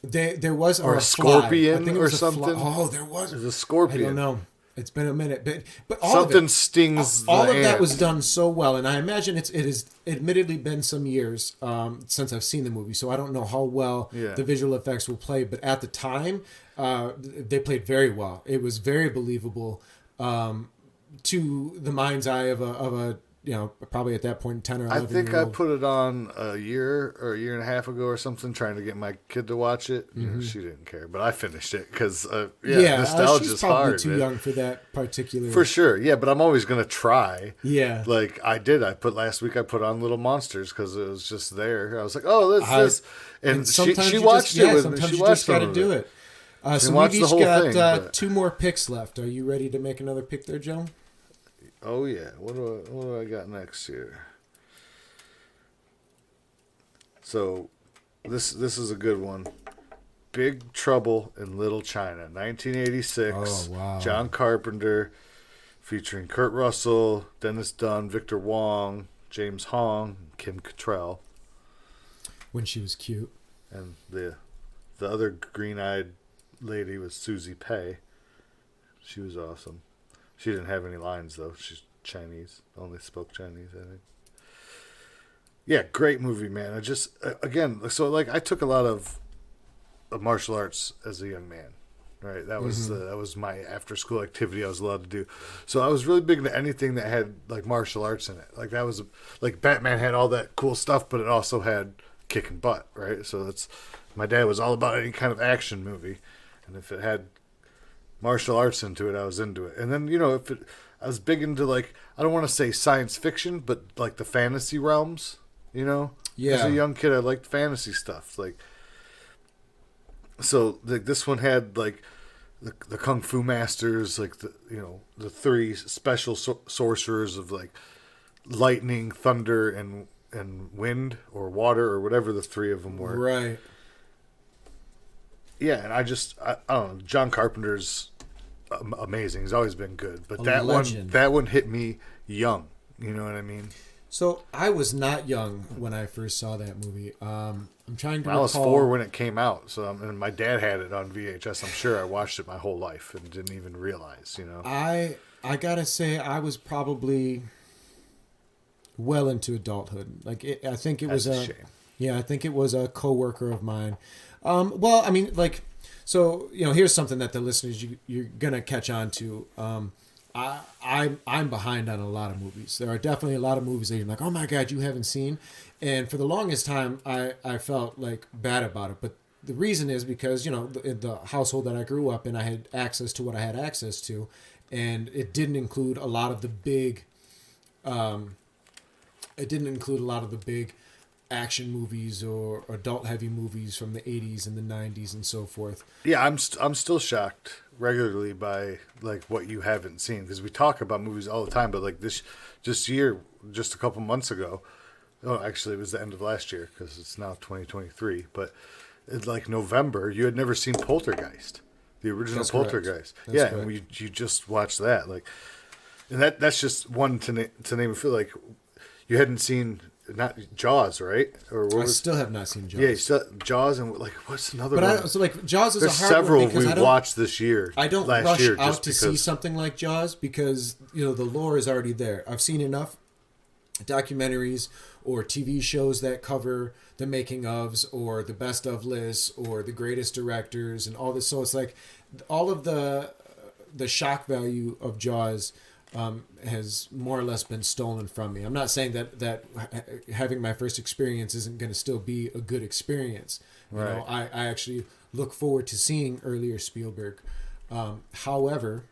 There was Or a fly. scorpion I think it or was a fly. something? Oh, there was. It was a scorpion. I don't know. It's been a minute, but all Something of it, stings the all of that ant. was done so well, and I imagine it has admittedly been some years since I've seen the movie, so I don't know how well the visual effects will play. But at the time, they played very well. It was very believable to the mind's eye of a probably at that point 10 or 11 I think year I old. put it on a year and a half ago or something, trying to get my kid to watch it. You know, she didn't care, but I finished it because nostalgia's she's probably hard. too Man. young for that particular. For sure, yeah. But I'm always gonna try. Yeah. Like I did. Last week I put on Little Monsters because it was just there. I was like, oh, this, and sometimes she you watched just, it with me. sometimes She you watched just got to some of do it. it. So watched we've the each whole got thing, but- 2 more picks left. Are you ready to make another pick there, Joe? Oh yeah. What do I got next here? So, this is a good one. Big Trouble in Little China, 1986. Oh, wow. John Carpenter, featuring Kurt Russell, Dennis Dunn, Victor Wong, James Hong, Kim Cattrall, When she was cute. and the other green-eyed lady was Susie Pei. She was awesome. She didn't have any lines though. She's Chinese. Only spoke Chinese, I think. Yeah, great movie, man. I just again, so like I took a lot of martial arts as a young man, right? That was that was my after school activity I was allowed to do. So I was really big into anything that had like martial arts in it. Like that was like Batman had all that cool stuff, but it also had kicking butt, right? So that's my dad was all about any kind of action movie, and if it had martial arts into it, I was into it. And then I was big into like I don't want to say science fiction, but like the fantasy realms. Yeah. As a young kid, I liked fantasy stuff. Like, so this one had like the kung fu masters, like the 3 special sorcerers of like lightning, thunder, and wind or water or whatever the 3 of them were. Right. Yeah, and I don't know. John Carpenter's amazing. He's always been good, but legend. that one hit me young. You know what I mean? So I was not young when I first saw that movie. I'm trying to I was recall. 4 when it came out, so and my dad had it on VHS. I'm sure I watched it my whole life and didn't even realize. I gotta say I was probably well into adulthood. I think it was That's a shame. Yeah, I think it was a coworker of mine. Well, I mean, so here's something that the listeners you're gonna catch on to. I'm behind on a lot of movies. There are definitely a lot of movies that you're like, oh my God, you haven't seen. And for the longest time, I felt like bad about it. But the reason is because, in the household that I grew up in, I had access to what I had access to. And it didn't include a lot of the big, action movies or adult heavy movies from the 80s and the 90s and so forth. Yeah, I'm still shocked regularly by like what you haven't seen, because we talk about movies all the time, but like this year, just a couple months ago, actually it was the end of last year because it's now 2023, but it's like November, you had never seen Poltergeist, the original That's correct. Poltergeist. That's yeah, correct. and you just watched that, like, and that's just one to name a few. Like, you hadn't seen not Jaws, right? Or what I was? still have not seen Jaws. Yeah, Jaws, and like what's another one? So like Jaws is There's a hard several one because we watched this year. I don't last rush year, out to just see because. something like Jaws because the lore is already there. I've seen enough documentaries or TV shows that cover the making ofs or the best of lists or the greatest directors and all this. So it's like all of the shock value of Jaws has more or less been stolen from me. I'm not saying that having my first experience isn't going to still be a good experience. Right. I actually look forward to seeing earlier Spielberg. However,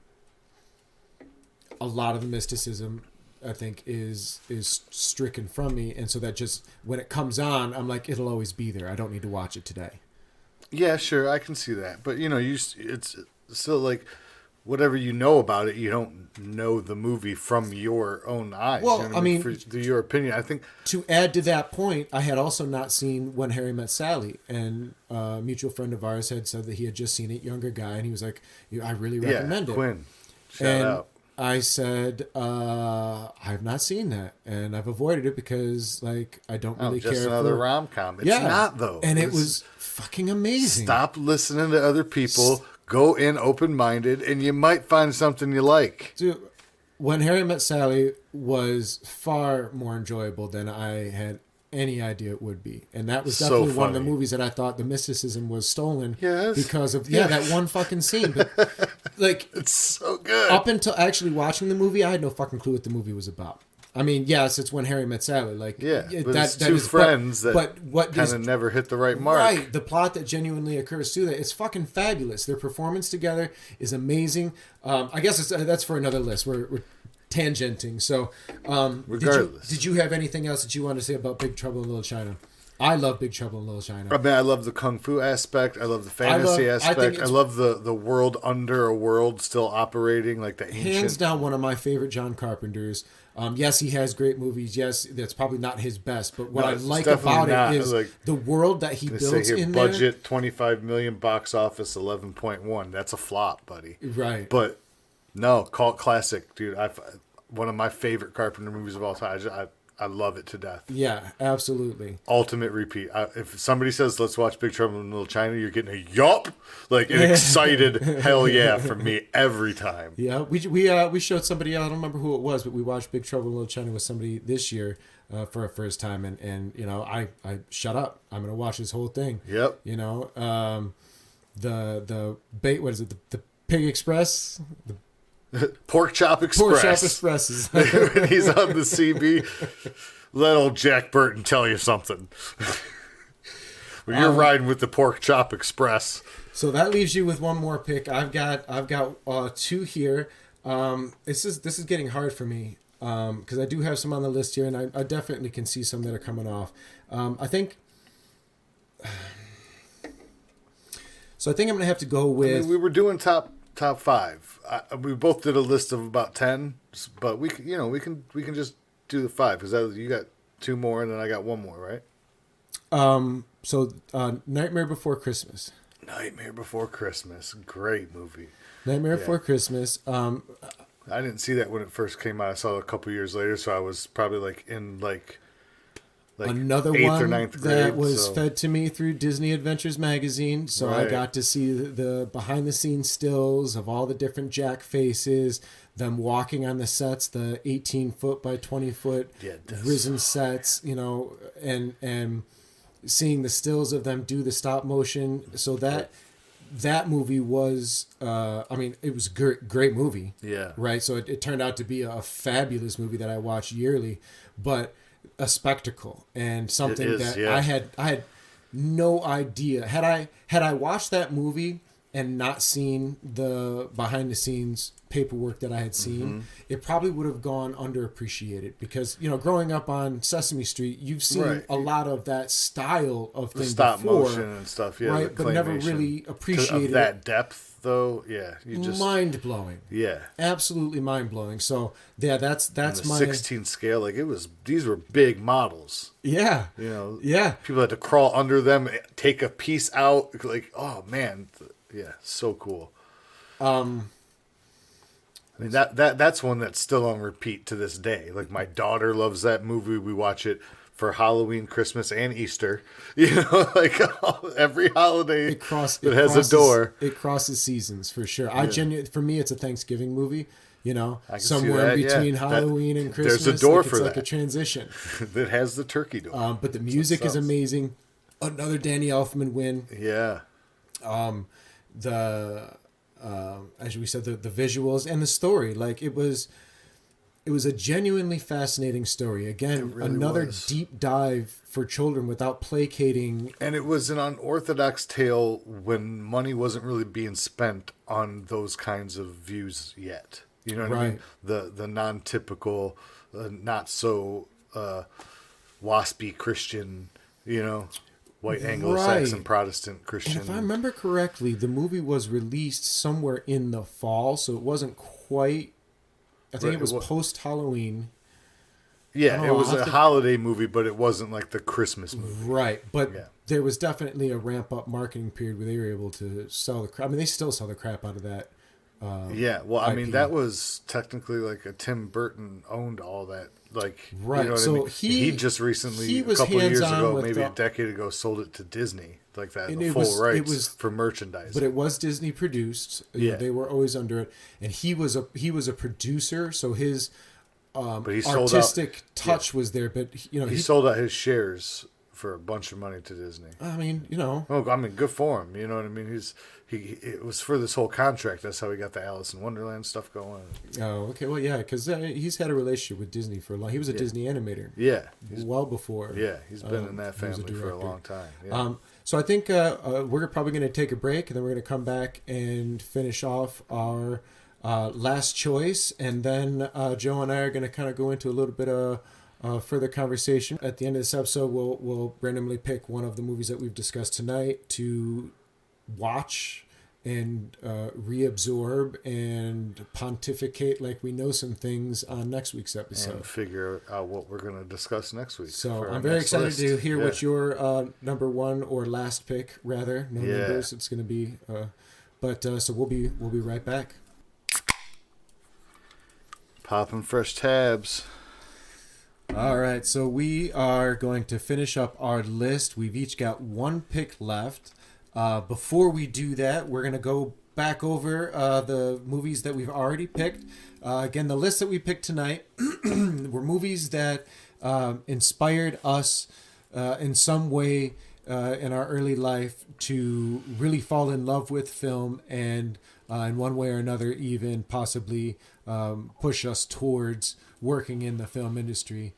a lot of the mysticism I think is stricken from me, and so that just when it comes on, I'm like, it'll always be there. I don't need to watch it today. Yeah, sure, I can see that, but it's still like whatever you know about it, you don't know the movie from your own eyes. Well, you know what I mean, through your opinion, I think. To add to that point, I had also not seen When Harry Met Sally, and a mutual friend of ours had said that he had just seen it, younger guy, and he was like, I really recommend it. Quinn, shout And out. I said, I've not seen that, and I've avoided it because, like, I don't really care. Just another rom-com. It's not, though. And it was fucking amazing. Stop listening to other people. Go in open-minded, and you might find something you like. Dude, When Harry Met Sally was far more enjoyable than I had any idea it would be. And that was definitely one of the movies that I thought the mysticism was stolen because of that one fucking scene. But, like, it's so good. Up until actually watching the movie, I had no fucking clue what the movie was about. I mean, yes, it's When Harry Met Sally. Like, but that, it's two friends that kind of never hit the right mark. Right, the plot that genuinely occurs through that, it's fucking fabulous. Their performance together is amazing. I guess that's for another list. We're tangenting. So, regardless, did you have anything else that you wanted to say about Big Trouble in Little China? I love Big Trouble in Little China. I mean, I love the kung fu aspect. I love the fantasy aspect. I love the world under a world still operating, like the ancient. Hands down, one of my favorite John Carpenter's. Yes, he has great movies. Yes, that's probably not his best. But what I like about it is the world that he builds in there. Budget $25 million, box office 11.1. That's a flop, buddy. Right. But no, cult classic, dude. One of my favorite Carpenter movies of all time. I love it to death. Yeah, absolutely. Ultimate repeat. If somebody says, let's watch Big Trouble in Little China, you're getting a yup. Like an excited hell yeah from me every time. Yeah, we showed somebody, I don't remember who it was, but we watched Big Trouble in Little China with somebody this year for our first time. And I shut up. I'm going to watch this whole thing. Yep. The bait, what is it? The Pig Express? Pork Chop Express. Pork Chop Express is when he's on the CB. Let old Jack Burton tell you something. When you're riding with the Pork Chop Express. So that leaves you with one more pick. I've got two here. This is getting hard for me because I do have some on the list here, and I definitely can see some that are coming off. I think I'm going to have to go with. I mean, we were doing top five. We both did a list of about 10, but we can just do the 5 because you got 2 more and then I got 1 more, right? So Nightmare Before Christmas. Nightmare Before Christmas, great movie. Nightmare Before Christmas. I didn't see that when it first came out. I saw it a couple years later, so I was probably in another 8th one or 9th grade, that was fed to me through Disney Adventures magazine. So right. I got to see the behind the scenes stills of all the different Jack faces, them walking on the sets, the 18-foot by 20-foot risen sets, and seeing the stills of them do the stop motion. So that movie was, it was a great movie. Yeah. Right. So it turned out to be a fabulous movie that I watch yearly, but a spectacle and something I had no idea. Had I watched that movie and not seen the behind the scenes paperwork that I had seen, it probably would have gone underappreciated because, growing up on Sesame Street, you've seen a lot of that style of thing, the stop before, motion and stuff, right? But never really appreciated that depth. Though, you just mind blowing. Yeah, absolutely mind blowing. So that's my 16 scale. Like these were big models. Yeah, people had to crawl under them, take a piece out. Like, oh man, so cool. I mean that's one that's still on repeat to this day. Like my daughter loves that movie. We watch it for Halloween, Christmas, and Easter. Like every holiday it has a door. It crosses seasons for sure. For me, it's a Thanksgiving movie. Somewhere in between Halloween and Christmas. There's a door for it's that. like a transition. That has the turkey door. But the music is amazing. Another Danny Elfman win. Yeah. As we said, the visuals and the story, like it was a genuinely fascinating story. Again, really another deep dive for children without placating. And it was an unorthodox tale when money wasn't really being spent on those kinds of views yet. You know what I mean? The non-typical, not so waspy Christian, white Anglo-Saxon Protestant Christian. And if I remember correctly, the movie was released somewhere in the fall, so it wasn't quite. I think it was post-Halloween. Yeah, it was a holiday movie, but it wasn't like the Christmas movie. Right, but there was definitely a ramp-up marketing period where they were able to sell the crap. I mean, they still sell the crap out of that. I mean, that was technically like a Tim Burton owned all that. Like, right. He just recently, a couple of years ago, maybe a decade ago, sold it to Disney. Like that, the full rights for merchandise. But it was Disney produced. They were always under it. And he was a producer, so his artistic touch was there. But, he sold out his shares for a bunch of money to Disney. I mean, good for him. You know what I mean? It was for this whole contract. That's how he got the Alice in Wonderland stuff going. Oh, okay. Well, yeah, because he's had a relationship with Disney for a long. He was a Disney animator. Yeah, well before. Yeah, he's been in that family for a long time. Yeah. So I think we're probably going to take a break, and then we're going to come back and finish off our last choice, and then Joe and I are going to kind of go into a little bit of further conversation. At the end of this episode, we'll randomly pick one of the movies that we've discussed tonight to watch and reabsorb and pontificate like we know some things on next week's episode. And figure out what we're going to discuss next week. So I'm very excited to hear what your number one or last pick, rather. No numbers. It's going to be... so we'll be right back. Popping fresh tabs. All right, so we are going to finish up our list. We've each got one pick left. Before we do that, we're going to go back over the movies that we've already picked. Again, the list that we picked tonight were movies that inspired us in some way in our early life to really fall in love with film and in one way or another even possibly push us towards working in the film industry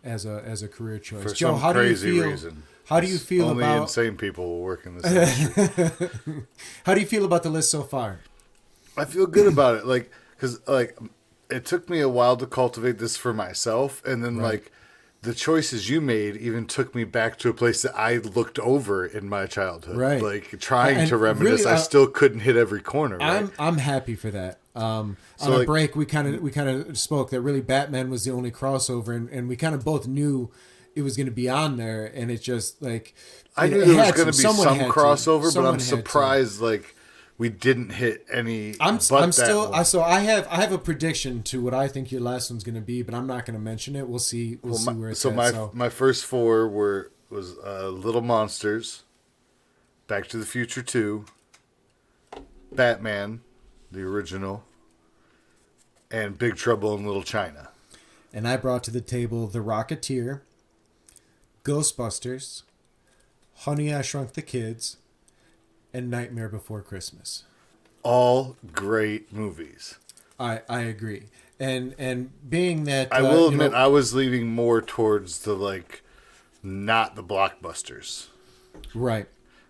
as a career choice. For Joe, how do you feel? Reason. How do you feel Only about... insane people will work in this industry. How do you feel about the list so far? I feel good about it. Because it took me a while to cultivate this for myself. And then, the choices you made even took me back to a place that I looked over in my childhood. Right. Trying to reminisce. Really, I still couldn't hit every corner. Right? I'm happy for that. On a break, we kind of spoke that really Batman was the only crossover. And we kind of both knew it was going to be on there, and it just I knew there was going to be some crossover, but I'm surprised we didn't hit any. So I have a prediction to what I think your last one's going to be, but I'm not going to mention it. We'll see. We'll see where it's at. My first four was Little Monsters, Back to the Future 2, Batman, the original, and Big Trouble in Little China. And I brought to the table The Rocketeer, Ghostbusters, Honey, I Shrunk the Kids, and Nightmare Before Christmas. All great movies. I agree. And being that... I will admit, I was leaning more towards the, not the blockbusters. Right.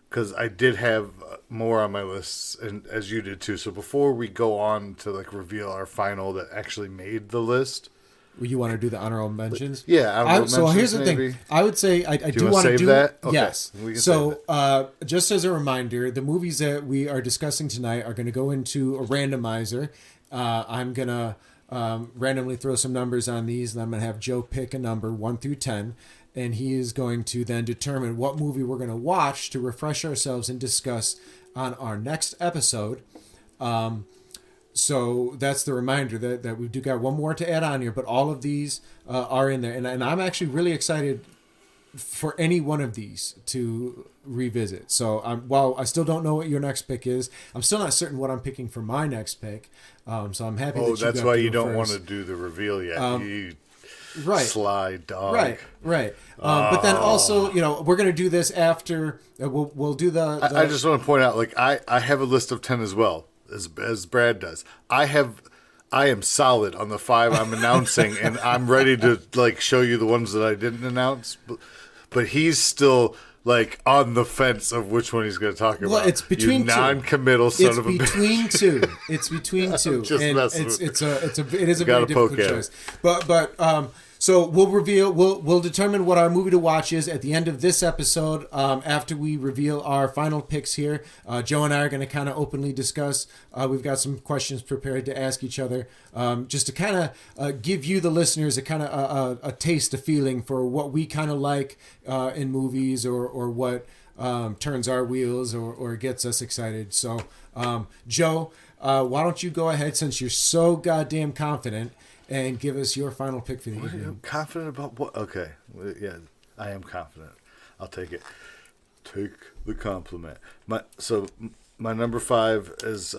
Because I did have more on my list, and as you did too. So before we go on to, reveal our final that actually made the list... You want to do the honorable mentions? Yeah. So here's the thing. I would say I do want to do that. Okay. Yes. So just as a reminder, the movies that we are discussing tonight are going to go into a randomizer. I'm going to randomly throw some numbers on these, and I'm going to have Joe pick a number 1 through 10, and he is going to then determine what movie we're going to watch to refresh ourselves and discuss on our next episode. So that's the reminder that we do got one more to add on here, but all of these are in there. And I'm actually really excited for any one of these to revisit. So while I still don't know what your next pick is, I'm still not certain what I'm picking for my next pick. So I'm happy that you that's got why to you go don't want first. to do the reveal yet. You Right. sly dog. Right. But then also, we're going to do this after we'll do the I just want to point out, like, I have a list of 10 as well, as Brad does. I am solid on the 5 I'm announcing, and I'm ready to, like, show you the ones that I didn't announce. But he's still, like, on the fence of which one he's going to talk about. Well, it's between you non-committal two. son of a bitch. It's between two. It's between two. Just and messing it with is a very difficult choice. But so we'll reveal. We'll determine what our movie to watch is at the end of this episode. After we reveal our final picks here, Joe and I are going to kind of openly discuss. We've got some questions prepared to ask each other, just to kind of give you, the listeners, a kind of a taste, a feeling for what we kind of like in movies, or what turns our wheels or gets us excited. So, Joe, why don't you go ahead, since you're so goddamn confident, and give us your final pick for the evening. Confident about what? Okay. Yeah, I am confident. I'll take it. Take the compliment. My number 5 is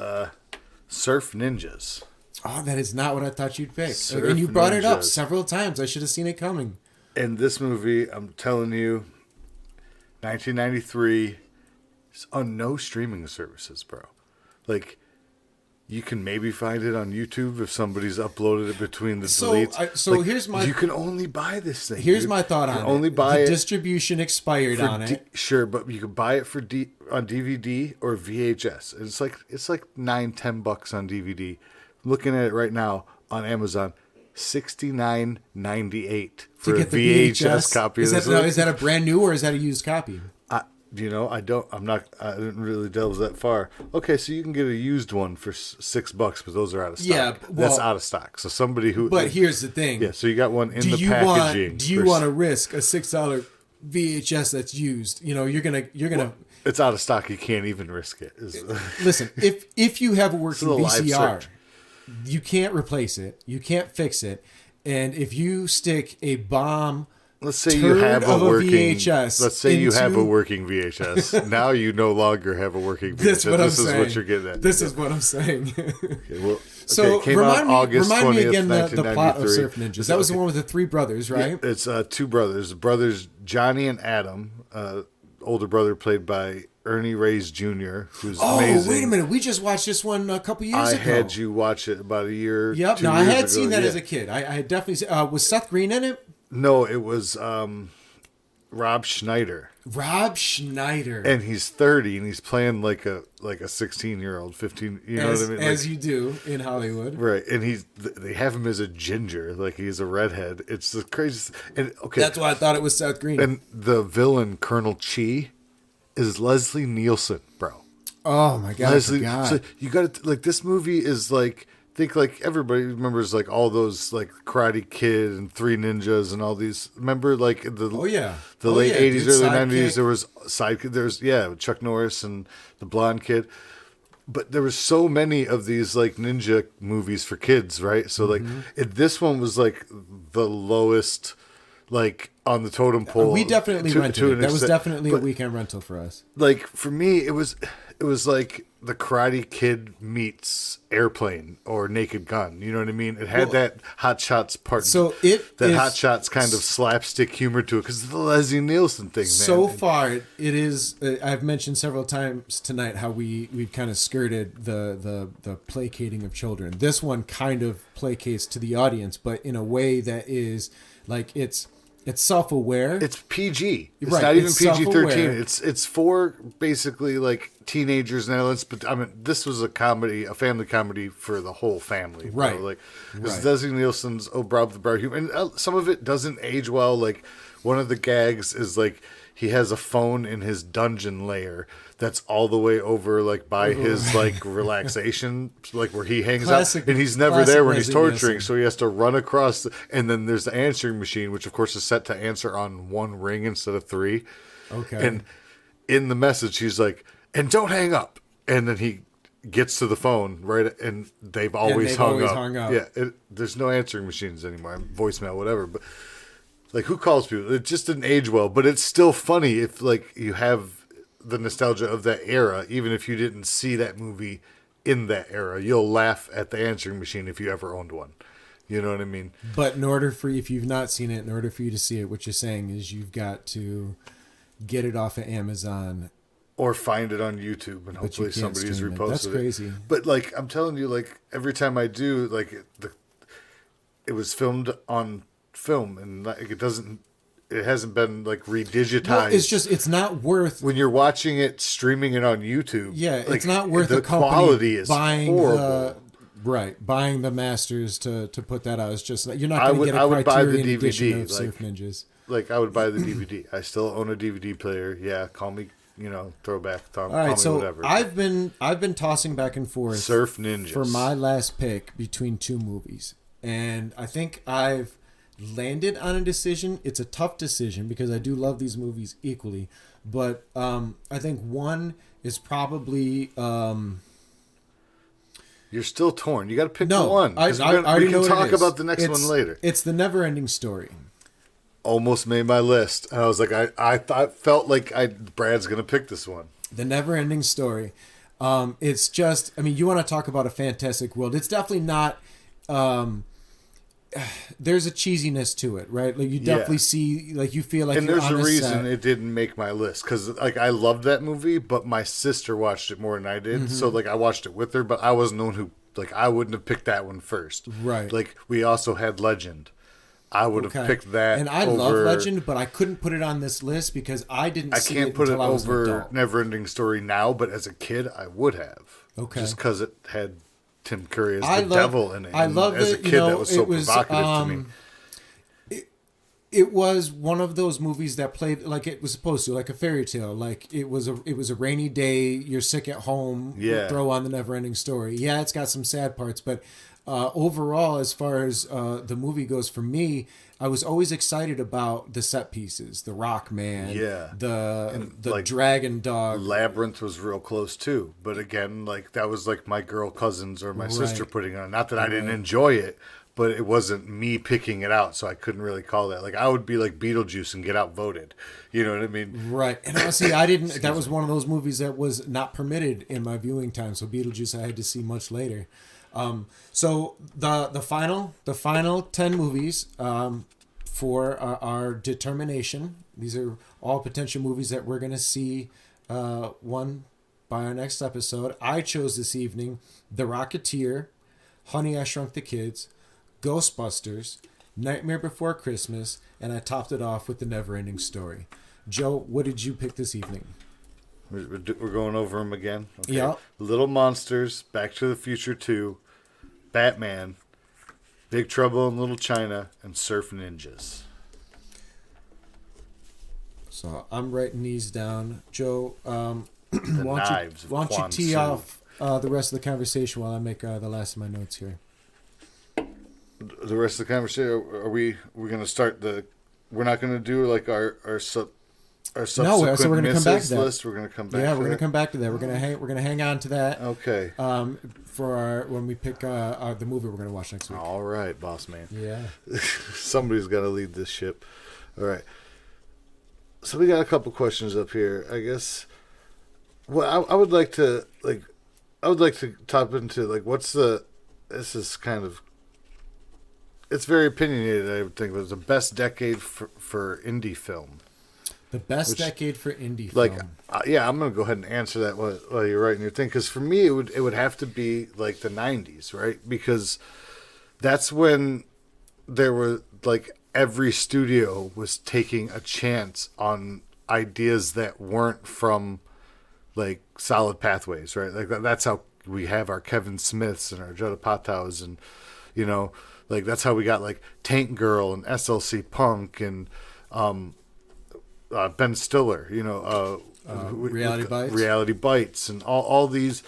Surf Ninjas. Oh, that is not what I thought you'd pick. Surf and you brought it up Ninjas. several times. I should have seen it coming. And this movie, I'm telling you, 1993, it's on no streaming services, bro. Like, you can maybe find it on YouTube if somebody's uploaded it between the deletes. Here's my... You can only buy this thing. Here's my thought on it. Only buy it. Distribution expired on it. Sure, but you can buy it on DVD or VHS. It's like $9-10 on DVD. Looking at it right now on Amazon, $69.98 for a VHS copy. Is that a brand new or is that a used copy? I didn't really delve that far. Okay, so you can get a used one for $6, but those are out of stock. Yeah, that's out of stock. So somebody who. But here's the thing. Yeah, so you got one in the packaging. Do you want to risk a $6 VHS that's used? You're gonna. Well, it's out of stock. You can't even risk it. Listen, if you have a working live VCR, search. you can't replace it. You can't fix it. And if you stick a bomb. Let's say you have a working VHS. Let's say you have a working VHS. Now you no longer have a working VHS. This is what you're getting at. This is what I'm saying. So remind me again the plot of Surf Ninjas. That was the one with the 3 brothers, right? Yeah, it's 2 brothers. Brothers Johnny and Adam. Older brother played by Ernie Reyes Jr., who's amazing. Oh, wait a minute. We just watched this one a couple years ago. I had you watch it about a year. Yep. 2 No, years I had ago. seen that as a kid. I had definitely seen, was Seth Green in it? No, it was Rob Schneider. Rob Schneider. And he's 30 and he's playing like a 16-year-old, 15, you know what I mean? As you do in Hollywood. Right. And they have him as a ginger, like he's a redhead. It's the craziest. And okay. That's why I thought it was Seth Green. And the villain, Colonel Chi, is Leslie Nielsen, bro. Oh my God. So you got to, like, this movie is like, think like everybody remembers like all those like Karate Kid and 3 Ninjas and all these. Remember like the late 80s, early 90s. There was there's Chuck Norris and the blonde kid. But there was so many of these like ninja movies for kids, right? So like this one was like the lowest, like on the totem pole. We definitely rented it. That was definitely a weekend rental for us. Like for me, it was like the Karate Kid meets Airplane or Naked Gun. You know what I mean? It had that Hot Shots part. So Hot Shots kind of slapstick humor to it because of the Leslie Nielsen thing. Man. So far, it is. I've mentioned several times tonight how we've kind of skirted the placating of children. This one kind of placates to the audience, but in a way that is like it's self-aware. It's PG. It's right. not even it's PG-13. It's for basically like teenagers and adolescents. But I mean, this was a family comedy for the whole family. Right. Like, because Leslie Nielsen's Bob the Bar humor, and some of it doesn't age well. Like one of the gags is like he has a phone in his dungeon lair that's all the way over like by his like relaxation, like where he hangs out, and he's never there when he's torturing, so he has to run across and then there's the answering machine, which of course is set to answer on 1 ring instead of 3. Okay. And in the message he's like, and don't hang up, and then he gets to the phone, right, and they've always hung up. Yeah, there's no answering machines anymore, voicemail, whatever. But like, who calls people? It just didn't age well, but it's still funny if like you have the nostalgia of that era, even if you didn't see that movie in that era. You'll laugh at the answering machine if you ever owned one. You know what I mean? But in order for you, if you've not seen it, in order for you to see it, what you're saying is you've got to get it off of Amazon. Or find it on YouTube, and hopefully somebody's reposted it. That's crazy. But like, I'm telling you, like, every time I do, like, it was filmed on film, and like, it hasn't been like redigitized. No, it's not worth when you're watching it, streaming it on YouTube. Yeah, like, it's not worth the quality is horrible. Buying the masters to put that out. It's just you're not going to get a Criterion edition of Surf Ninjas. Like, I would buy the DVD. I still own a DVD player. Yeah, call me. Throwback. All right, so whatever. I've been tossing back and forth Surf Ninjas for my last pick between two movies, and I think I've landed on a decision. It's a tough decision because I do love these movies equally, but I think one is probably. You're still torn. You got to pick I one. already we know can what talk it is. about the next one later. It's The Never-Ending Story. Almost made my list. And I was like, I felt like Brad's gonna pick this one. The Never-Ending Story. It's just, I mean, you want to talk about a fantastic world. It's definitely not. There's a cheesiness to it, right? Like you definitely see, like you feel like. And you're there's on a reason set. it didn't make my list because like I loved that movie, but my sister watched it more than I did. So like I watched it with her, but I wasn't the one who like I wouldn't have picked that one first. Right. Like we also had Legend. I would have picked that. And I love Legend, but I couldn't put it on this list because I didn't see it I can't put it until I was an over adult. Never-Ending Story now, but as a kid, I would have. Okay. Just because it had Tim Curry as the devil in it. I love as a kid, that was so provocative to me. It was one of those movies that played like it was supposed to, like a fairy tale. Like it was a rainy day, you're sick at home, throw on The Never-Ending Story. Yeah, it's got some sad parts, but overall, as far as the movie goes, for me, I was always excited about the set pieces, the Rock Man, the like, Dragon Dog. Labyrinth was real close too, but again, like that was like my girl cousins or my sister putting it on. Not that I didn't enjoy it, but it wasn't me picking it out, so I couldn't really call that. Like I would be like Beetlejuice and get outvoted. You know what I mean? Right. And honestly, I didn't. That was one of those movies that was not permitted in my viewing time. So Beetlejuice, I had to see much later. So the final 10 movies for our determination. These are all potential movies that we're going to see one by our next episode. I chose this evening The Rocketeer, Honey, I Shrunk the Kids, Ghostbusters, Nightmare Before Christmas, and I topped it off with The Never-Ending Story. Joe, what did you pick this evening? We're going over them again. Okay. Yeah. Little Monsters, Back to the Future 2, Batman, Big Trouble in Little China, and Surf Ninjas. So I'm writing these down. Joe, why Knives don't you tee off the rest of the conversation while I make the last of my notes here? The rest of the conversation, we're going to start we're not going to do like our subsequent so we're going to come back to that list. We're going to come back. Yeah, we're going to come back to that. We're going to hang on to that. Okay. For when we pick the movie we're going to watch next week. All right, boss man. Yeah. Somebody's got to lead this ship. All right. So we got a couple questions up here. I guess. Well, I would like to top into like this is kind of. It's very opinionated, I would think, but it's the best decade for indie film. The best decade for indie film. Like, I'm going to go ahead and answer that while you're writing your thing. Because for me, it would have to be like the 90s, right? Because that's when there were, like, every studio was taking a chance on ideas that weren't from, like, solid pathways, right? Like, that's how we have our Kevin Smiths and our Judd Apatows and, you know, like, that's how we got, like, Tank Girl and SLC Punk and Ben Stiller, you know. Reality Bites and all these,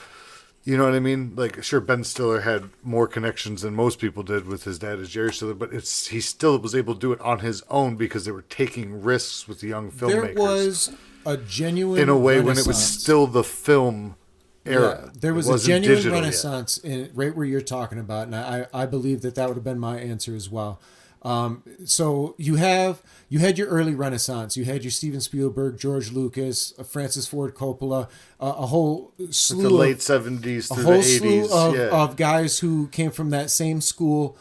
you know what I mean? Like, sure, Ben Stiller had more connections than most people did with his dad as Jerry Stiller, but he still was able to do it on his own because they were taking risks with the young filmmakers. There was a genuine in a way when it was still the film era. There was It a wasn't genuine digital yet. renaissance in right where you're talking about, and I believe that would have been my answer as well. So you had your early renaissance. You had your Steven Spielberg, George Lucas, Francis Ford Coppola, a whole slew The late 70s a through whole the slew 80s. of guys who came from that same school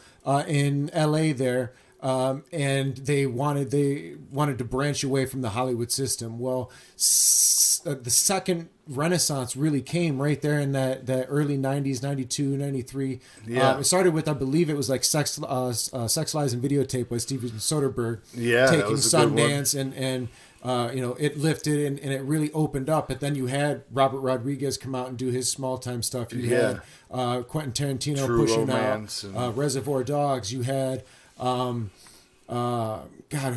in L.A. there. And they wanted to branch away from the Hollywood system. Well, the second renaissance really came right there in that early 90s, 92, 93. Yeah. It started with, I believe it was like Sex, Lies and Videotape by Steven Soderbergh Yeah, that taking was a good one. Sundance and it lifted and it really opened up. But then you had Robert Rodriguez come out and do his small time stuff. You had Quentin Tarantino True pushing Romance out Reservoir Dogs. You had who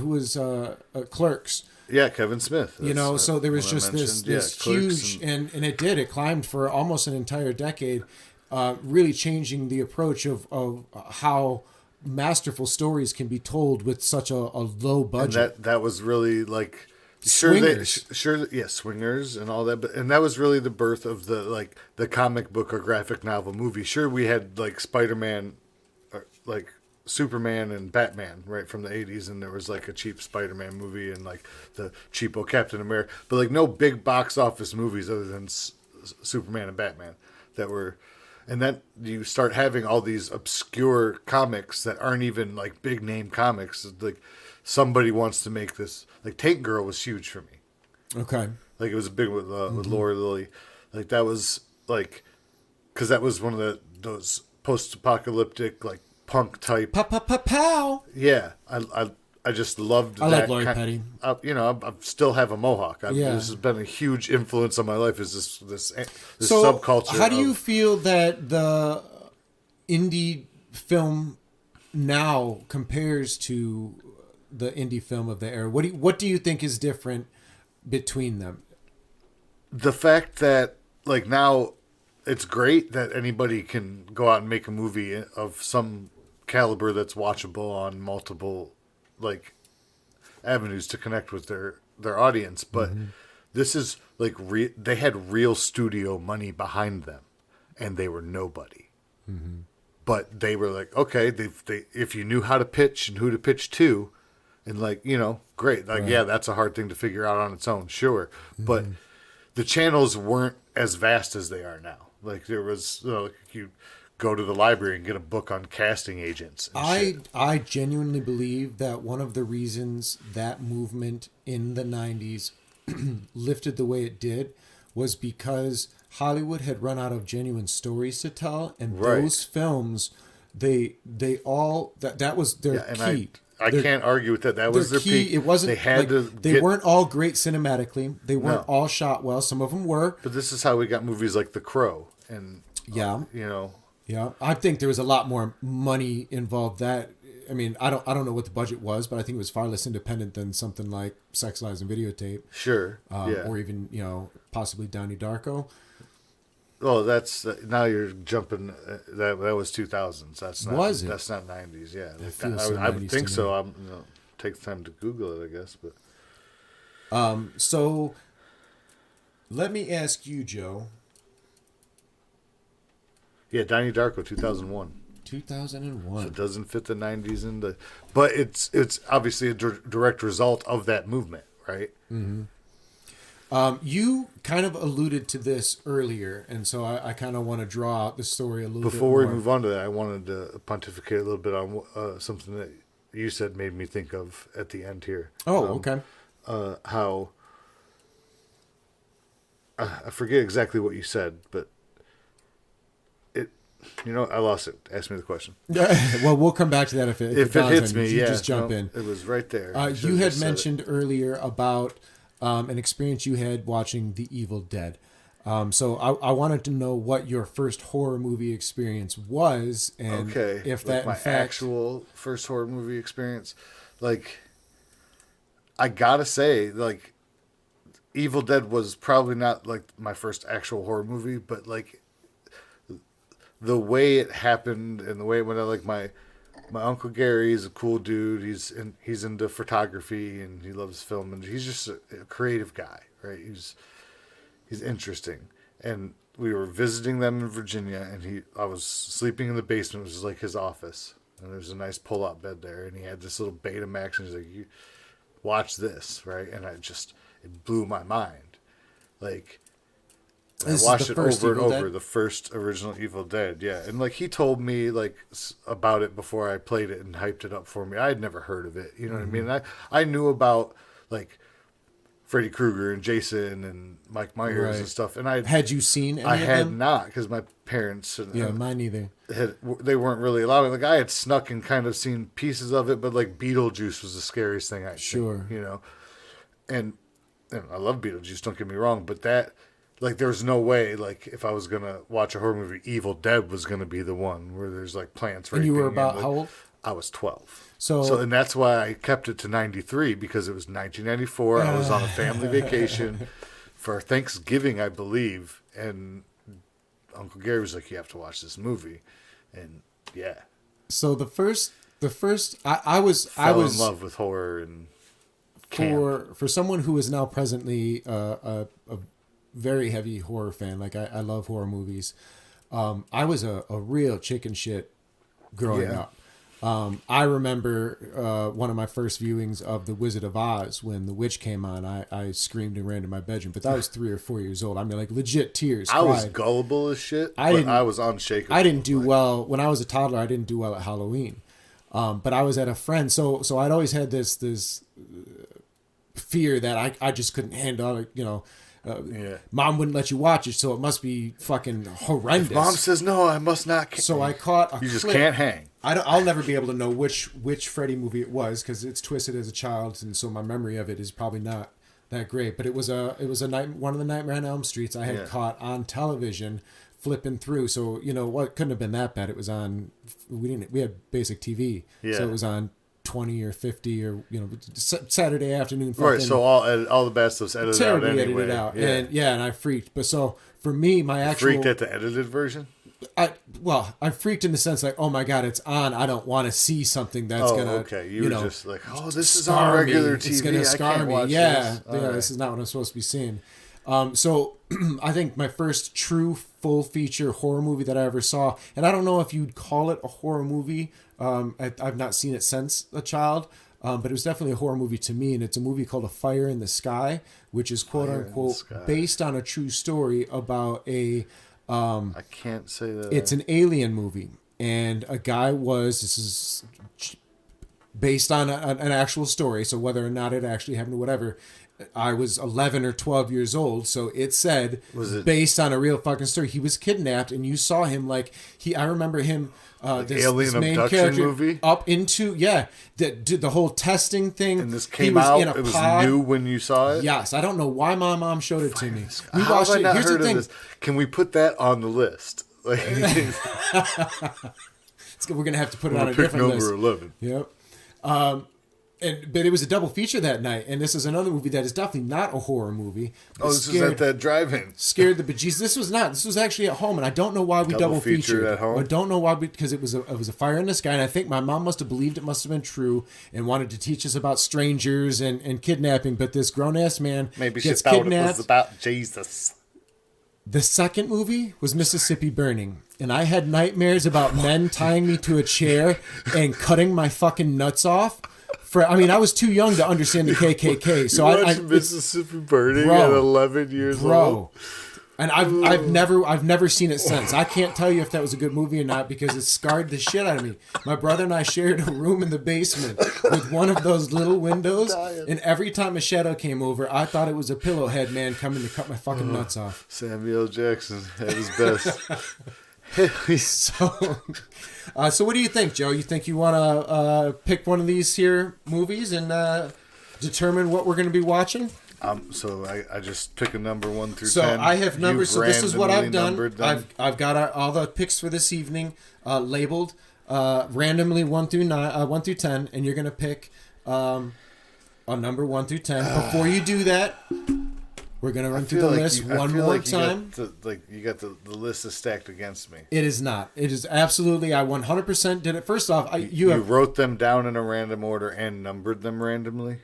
was Clerks? Yeah, Kevin Smith. So there was what I just this mentioned. huge, and it climbed for almost an entire decade, really changing the approach of how masterful stories can be told with such a low budget. And that was really like Swingers. Swingers and all that, and that was really the birth of the comic book or graphic novel movie. Sure, we had like Spider-Man, like Superman and Batman right from the 80s, and there was like a cheap Spider-Man movie and like the cheapo Captain America, but like no big box office movies other than Superman and Batman that were. And then you start having all these obscure comics that aren't even like big name comics. Like somebody wants to make this. Like Tank Girl was huge for me. Okay. Like it was big with Laura Lilly. Like that was like, because that was one of those post-apocalyptic like punk type. Pow. Yeah, I just loved. I like Lori Petty. I still have a mohawk. Yeah. This has been a huge influence on my life. Is this So subculture? How do you feel that the indie film now compares to the indie film of the era? What do you think is different between them? The fact that like now it's great that anybody can go out and make a movie of some caliber that's watchable on multiple like avenues to connect with their audience, but this is like they had real studio money behind them and they were nobody. But they were like, okay, they if you knew how to pitch and who to pitch to, and like, great. Like, Right. yeah, that's a hard thing to figure out on its own, sure. But the channels weren't as vast as they are now. Like there was, like you go to the library and get a book on casting agents. And I genuinely believe that one of the reasons that movement in the 90s lifted the way it did was because Hollywood had run out of genuine stories to tell, and Right. those films they all that was their and key. I can't argue with that. That was their key. peak. It wasn't. They had they weren't all great cinematically. They weren't No. all shot well. Some of them were. But this is how we got movies like The Crow, and Yeah. Yeah, I think there was a lot more money involved. That I mean, I don't know what the budget was, but I think it was far less independent than something like Sex, Lies, and Videotape, sure, or even possibly Donnie Darko. Oh, that's now you're jumping. That was 2000s. That's not. Was it? That's not 90s. Yeah, feels so I would 90s think to so. me. Takes time to Google it, I guess. But So let me ask you, Joe. yeah, Donnie Darko, 2001. 2001. So it doesn't fit the 90s but it's obviously a direct result of that movement, right? You kind of alluded to this earlier, and so I kind of want to draw out the story a little bit Before more. we move on to that, I wanted to pontificate a little bit on something that you said made me think of at the end here. Oh, okay. How I forget exactly what you said, but I lost it. Ask me the question. Well, we'll come back to that if it If it dawns hits on you. me, You yeah, just jump in. It was right there. You had mentioned earlier about an experience you had watching The Evil Dead. So I wanted to know what your first horror movie experience was, and if that my in fact actual first horror movie experience, like I gotta say, like Evil Dead was probably not like my first actual horror movie, but like the way it happened and the way it went out, like my Uncle Gary is a cool dude. He's into photography and he loves film and he's just a creative guy, right? He's interesting. And we were visiting them in Virginia, and I was sleeping in the basement, which was like his office, and there's a nice pull-out bed there, and he had this little Betamax, and he's like, "You watch this," right? And it blew my mind. Like, I watched it over and over, the first original Evil Dead, yeah. And like, he told me like about it before I played it and hyped it up for me. I had never heard of it, you know what I mean? And I knew about like Freddy Krueger and Jason and Mike Myers and stuff. And had you seen any I of had them? not, because my parents mine either. They weren't really allowing. Like, I had snuck and kind of seen pieces of it, but like Beetlejuice was the scariest thing I'd seen, you know. And I love Beetlejuice, don't get me wrong, but that, like, there was no way, like, if I was going to watch a horror movie, Evil Dead was going to be the one where there's, like, plants raping. And you were about how old? I was 12. And that's why I kept it to 93, because it was 1994. I was on a family vacation for Thanksgiving, I believe, and Uncle Gary was like, "You have to watch this movie." And, yeah. So the first, I was in love with horror and camp. For someone who is now presently a very heavy horror fan, like I love horror movies. I was a real chicken shit growing up. I remember one of my first viewings of The Wizard of Oz when The Witch came on. I screamed and ran to my bedroom, but that was 3 or 4 years old. I mean, like, legit tears. I was gullible as shit, but I was unshakable. I didn't do well when I was a toddler. I didn't do well at Halloween, but I was at a friend, so I'd always had this fear that I just couldn't handle it, you know. Mom wouldn't let you watch it, so it must be fucking horrendous. If Mom says no, I must not. So I caught a You just clip. can't hang. I'll never be able to know which Freddy movie it was, because it's twisted as a child, and so my memory of it is probably not that great. But it was one of the Nightmare on Elm Streets I had caught on television, flipping through. So, you know what, couldn't have been that bad. It was on. We had basic TV, so it was on 20 or 50 or, you know, Saturday afternoon. Right, so all the bad stuff's edited out anyway. Edited out. And I freaked. But so for me, my actual... Freaked at the edited version? I freaked in the sense like, oh my God, it's on. I don't want to see something that's going to... okay. You were just like, this is on regular TV. It's going to scar me. Watch this. Right. This is not what I'm supposed to be seeing. So I think my first true full feature horror movie that I ever saw, and I don't know if you'd call it a horror movie. I've not seen it since a child, but it was definitely a horror movie to me, and it's a movie called A Fire in the Sky, which is quote unquote based on a true story about a... I can't say that. It's an alien movie, and a guy this is based on an actual story, so whether or not it actually happened or whatever, I was 11 or 12 years old, so it said, based on a real fucking story, he was kidnapped, and you saw him, like, I remember him, this main abduction character movie? Up into, the whole testing thing. And this came out, it was new when you saw it? Yes, I don't know why my mom showed it to me. We How watched have I not heard of this? Can we put that on the list? Like, we're going to have to put it on a different list. Number 11. Yep. But it was a double feature that night, and this is another movie that is definitely not a horror movie. This was at that drive-in. Scared the bejesus. This was not. This was actually at home, and I don't know why we double featured at home. I don't know why because it was a fire in the sky, and I think my mom must have believed it must have been true and wanted to teach us about strangers and kidnapping. But this grown-ass man gets kidnapped. It was about Jesus. The second movie was Mississippi Burning, and I had nightmares about men tying me to a chair and cutting my fucking nuts off. I was too young to understand the KKK. So I watched Mississippi Burning at 11 years old. And I've never seen it since. I can't tell you if that was a good movie or not because it scarred the shit out of me. My brother and I shared a room in the basement with one of those little windows, and every time a shadow came over, I thought it was a pillowhead man coming to cut my fucking nuts off. Samuel Jackson at his best. So what do you think, Joe? You think you want to pick one of these here movies and determine what we're going to be watching? So I just pick a number 1 through 10. So I have numbers. So this is what I've done. I've got all the picks for this evening labeled randomly 1 through 10, and you're going to pick a number 1 through 10. Before you do that, we're going to run through the list one more time. You got the list is stacked against me. It is not. It is absolutely, I 100% did it. First off, you wrote them down in a random order and numbered them randomly?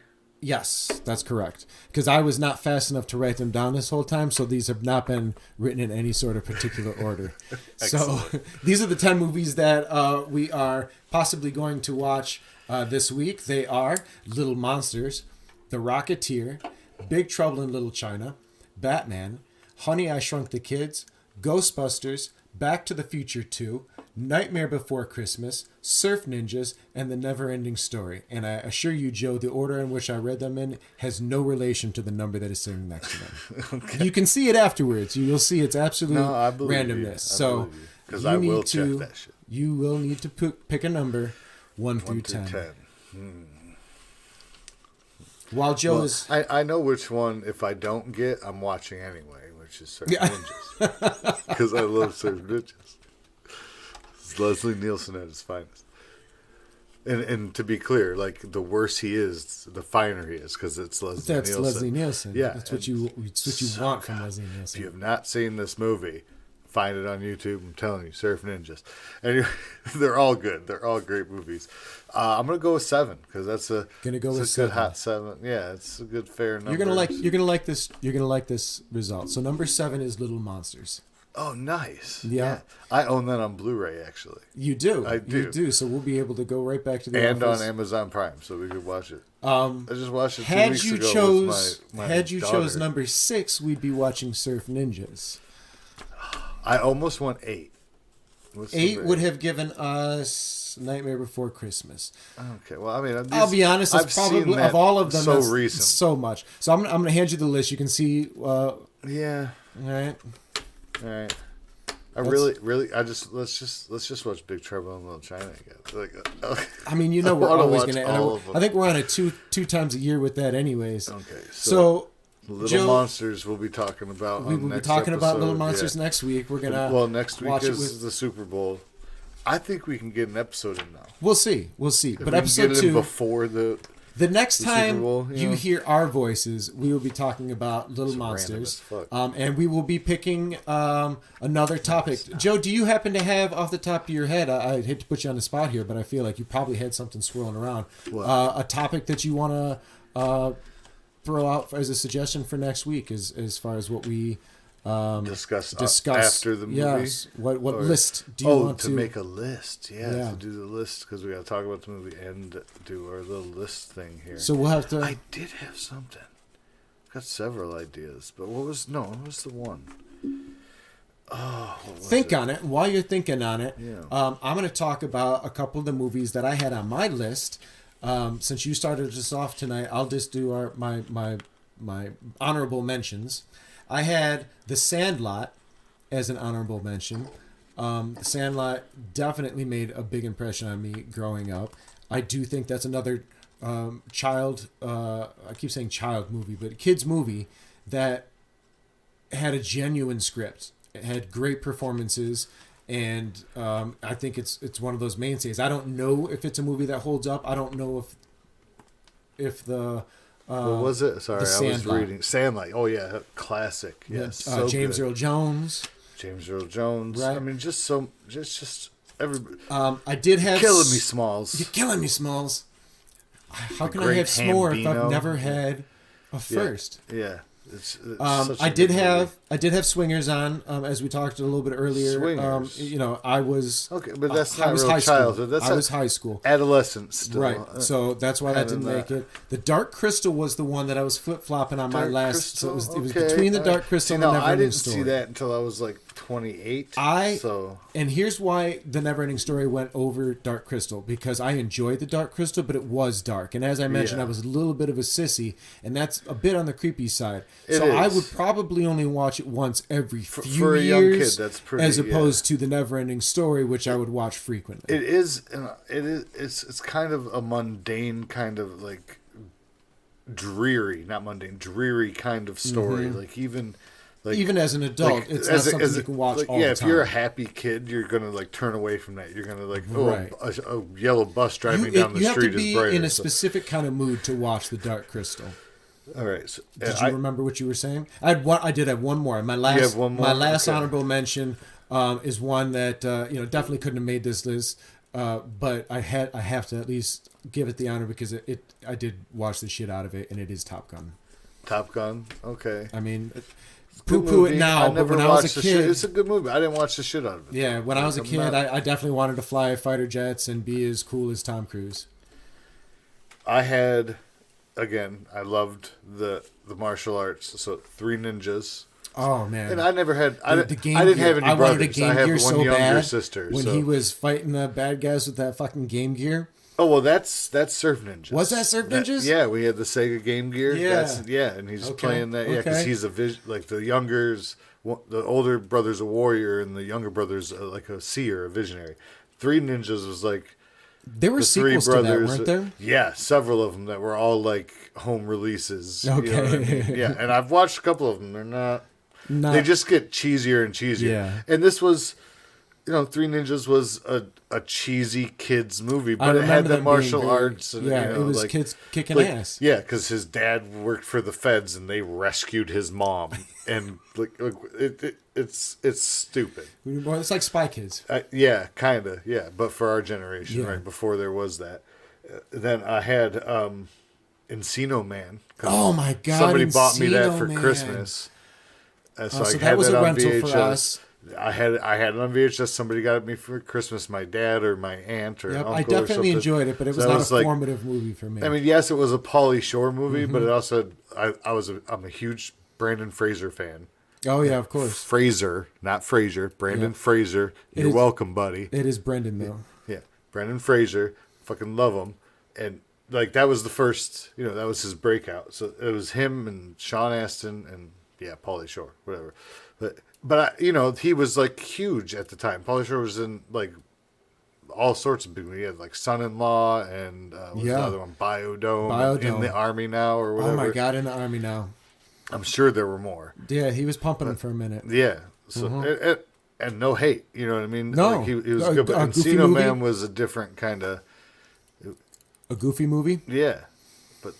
Yes, that's correct. Because I was not fast enough to write them down this whole time, so these have not been written in any sort of particular order. So these are the 10 movies that we are possibly going to watch this week. They are Little Monsters, The Rocketeer, Big Trouble in Little China, Batman, Honey, I Shrunk the Kids, Ghostbusters, Back to the Future 2, Nightmare Before Christmas, Surf Ninjas, and The Never-Ending Story. And I assure you, Joe, the order in which I read them in has no relation to the number that is sitting next to them. Okay. You can see it afterwards. You'll see it's absolute randomness. So because I will check that shit. You will need to pick a number 1 through 10. While Joe is... I know which one, if I don't get, I'm watching anyway, which is Surf Ninjas. Because I love Surf Ninjas. It's Leslie Nielsen at his finest. And to be clear, like, the worse he is, the finer he is, because it's Leslie Nielsen. That's Leslie Nielsen. Yeah. That's what you want from Leslie Nielsen. If you have not seen this movie, find it on YouTube. I'm telling you, Surf Ninjas. Anyway, they're all good. They're all great movies. I'm gonna go with 7 because that's a good hot 7. Yeah, it's a good fair number. You're gonna like this result. So number 7 is Little Monsters. Oh, nice. Yeah. I own that on Blu-ray actually. You do. I do. You do. So we'll be able to go right back to the office. On Amazon Prime, so we could watch it. I just watched it 2 weeks ago with my Had you daughter. chose number 6, we'd be watching Surf Ninjas. I almost went 8. 8 would have given us Nightmare Before Christmas. Okay, well, I mean, I'll be honest. It's probably of all of them, so recent, so much. So I'm going to hand you the list. You can see. Yeah. All right. Let's just watch Big Trouble in Little China again. I mean, we're always going to. I think we're on it two times a year with that, anyways. Okay, so Little Monsters we'll be talking about. We will be talking about Little Monsters next week. We're gonna next week is the Super Bowl. I think we can get an episode in now. We'll see. If but we episode can get 2 before the next time Bowl, you hear our voices, we will be talking about Little Monsters, and we will be picking another topic. Joe, do you happen to have off the top of your head? I hate to put you on the spot here, but I feel like you probably had something swirling around. A topic that you want to throw out as a suggestion for next week, as far as what we discuss after the movie. Yes. What list do you want to make a list? Yeah, to do the list because we got to talk about the movie and do our little list thing here. So we'll have to. I did have something. Got several ideas, but what was the one? Think on it. While you're thinking on it, I'm going to talk about a couple of the movies that I had on my list. Since you started us off tonight, I'll just do my honorable mentions. I had The Sandlot as an honorable mention. The Sandlot definitely made a big impression on me growing up. I do think that's another child, I keep saying child movie, but kids movie that had a genuine script. It had great performances, and I think it's one of those mainstays. I don't know if it's a movie that holds up. I don't know if the... what was it? Sorry, I was reading. Sandlot. Oh, yeah. Classic. Yes. So James Earl Jones. Right. I mean, just everybody. I did have... Killing me, Smalls. You're killing me, Smalls. How can I have s'more if I've never had a first? Yeah. It's I did have Swingers on, as we talked a little bit earlier. Swingers. I was okay, but that's not real childhood. I was high school, adolescence, still. Right? So that's why that didn't make it. The Dark Crystal was the one that I was flip flopping on my last. Crystal? So it was between the Dark Crystal and the Never-Ending Story. I didn't see that until I was like 28. And here's why the Never-Ending Story went over Dark Crystal, because I enjoyed the Dark Crystal, but it was dark, and as I mentioned, I was a little bit of a sissy, and that's a bit on the creepy side. I would probably only watch it once every few years. For a young kid, that's pretty. As opposed to the Never-Ending Story, which I would watch frequently. It is. It's kind of a mundane kind of like dreary, not mundane, dreary kind of story. Mm-hmm. Even as an adult, it's not something you can watch all the time. Yeah, if you're a happy kid, you're gonna like turn away from that. You're gonna like, a yellow bus driving down the street is brighter. You have to be in a specific kind of mood to watch the Dark Crystal. All right. So, did you remember what you were saying? I did have one more. My last honorable mention is one that definitely couldn't have made this list, but I have to at least give it the honor because I did watch the shit out of it, and it is Top Gun. Top Gun. Okay. I mean, Good poo-poo it movie. now, but when I was a kid... It's a good movie. I didn't watch the shit out of it. Yeah, when I was a kid, I definitely wanted to fly fighter jets and be as cool as Tom Cruise. I had, again, I loved the martial arts. So Three Ninjas. Oh man! And I never had. I the didn't have any I brothers. wanted a Game I have Gear one so younger bad sister. when he was fighting the bad guys with that fucking Game Gear. Oh well, that's Surf Ninjas. Was that Surf Ninjas? Yeah, we had the Sega Game Gear. Yeah, and he's playing that. Yeah, because he's like the older brother's a warrior, and the younger brother's like a seer, a visionary. Three Ninjas was like. There were sequels to that, weren't there? Yeah, several of them that were all like home releases. Okay. You know what I mean? Yeah, and I've watched a couple of them. They're not. They just get cheesier and cheesier. Yeah. And this was, Three Ninjas was a cheesy kids movie, but it had the martial arts. And, it was like, kids kicking ass. Yeah, because his dad worked for the feds and they rescued his mom, and it's stupid. Well, it's like Spy Kids. Yeah, kind of. Yeah, but for our generation, Yeah. right before there was that. Then I had Encino Man. Oh my God! Somebody bought me that for Encino Man. Christmas. So I that had was that a on rental VHS. for us. I had it on VHS. Somebody got it me for Christmas. My dad or my aunt or uncle. I definitely enjoyed it, but it was not a formative movie for me. I mean, yes, it was a Pauly Shore movie, but it also I'm a huge Brandon Fraser fan. Oh yeah, of course. Fraser, not Fraser. Brandon Fraser. You're welcome, buddy. It is Brendan though. Yeah, Brandon Fraser. Fucking love him. And like that was the first, that was his breakout. So it was him and Sean Astin and Pauly Shore, whatever. But he was like huge at the time. Pauly Shore was in like all sorts of big movies. He had like Son-in-Law and the other one, Biodome. In the Army Now or whatever. Oh my God, in the Army Now. I'm sure there were more. Yeah, he was pumping them for a minute. Yeah. So and no hate, you know what I mean? No, like he was good. But Encino Man was a different kind of a goofy movie. Yeah, but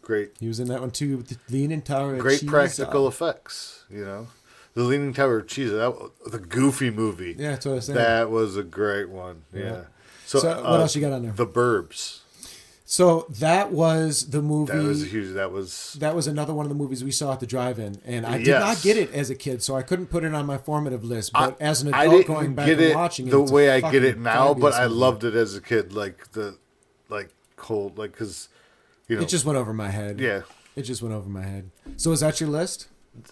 great. He was in that one too. The Leaning Tower of Great Cheese. practical effects, The Leaning Tower of Cheese, the Goofy movie. Yeah, that's what I was saying. That was a great one. Yeah. So what else you got on there? The Burbs. So that was the movie. That was huge. That was another one of the movies we saw at the drive-in, and I did not get it as a kid, so I couldn't put it on my formative list. But as an adult, going back and watching it, the way I get it now, but I movie. loved it as a kid, cold, because it just went over my head. Yeah, it just went over my head. So is that your list?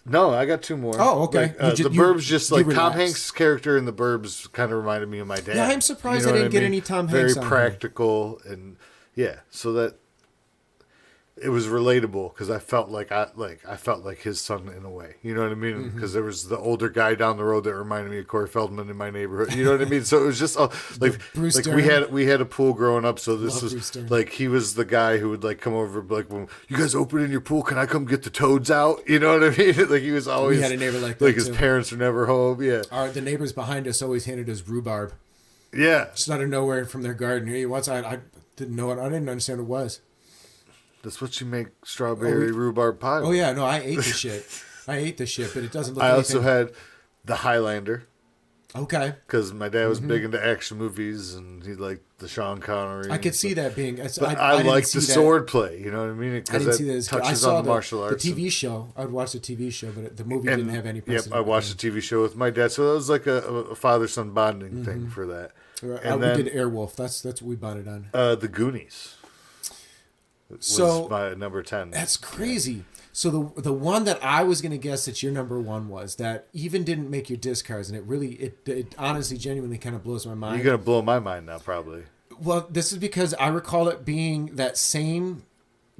No, I got two more. Oh, okay. The Burbs, just like Tom Hanks' character in The Burbs, kind of reminded me of my dad. Yeah, I'm surprised I didn't get any Tom Hanks. Very practical and so that it was relatable because I felt like his son in a way. You know what I mean? Because there was the older guy down the road that reminded me of Corey Feldman in my neighborhood. You know what I mean? So it was just we had a pool growing up. So this was like he was the guy who would like come over and be like, well, you guys open in your pool? Can I come get the toads out? You know what I mean? Like he was always. We had a neighbor like that. Like his parents were never home. Yeah. The neighbors behind us always handed us rhubarb. Yeah. Just out of nowhere from their garden. Here, once I didn't know it. I didn't understand what it was. That's what you make strawberry rhubarb pie with. Oh, yeah. No, I ate the shit. But it doesn't look I also had The Highlander. Okay. Because my dad was big into action movies, and he liked the Sean Connery. I could see that being... I liked the sword play, you know what I mean? I didn't see that as touches on the martial arts. The TV show. I would watch the TV show, but the movie didn't have any precedent. Yep, I watched the TV show with my dad, so that was like a father-son bonding thing for that. And we did Airwolf. That's what we bonded on. The Goonies. Was my number 10. That's crazy. So the one that I was going to guess that your number one was that even didn't make your disc cards, and it honestly, genuinely kind of blows my mind. You're going to blow my mind now, probably. Well, this is because I recall it being that same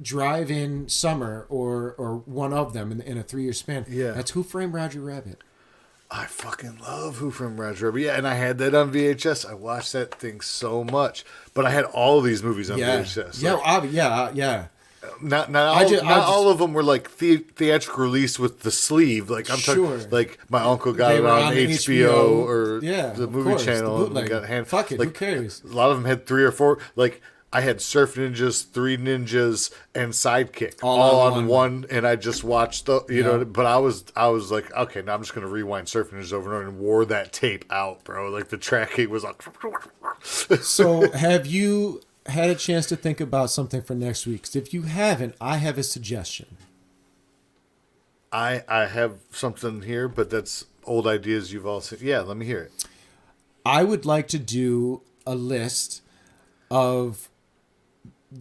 drive-in summer or one of them in a 3-year span. Yeah. That's Who Framed Roger Rabbit. I fucking love Who Framed Roger Rabbit. Yeah, and I had that on VHS. I watched that thing so much. But I had all of these movies on VHS. Yeah. Not all of them were like theatrical release with the sleeve. Like I'm talking, like my uncle got it on HBO or the movie channel. Fuck it, like, who cares? A lot of them had 3 or 4. Like I had Surf Ninjas, Three Ninjas, and Sidekick all on one, and I just watched the know. But I was like, okay, now I'm just gonna rewind Surf Ninjas over and over and wore that tape out, bro. Like the tracking was like. So have you had a chance to think about something for next week, 'cause if you haven't, I have a suggestion. I have something here, but that's old ideas you've all seen. Yeah, let me hear it. I would like to do a list of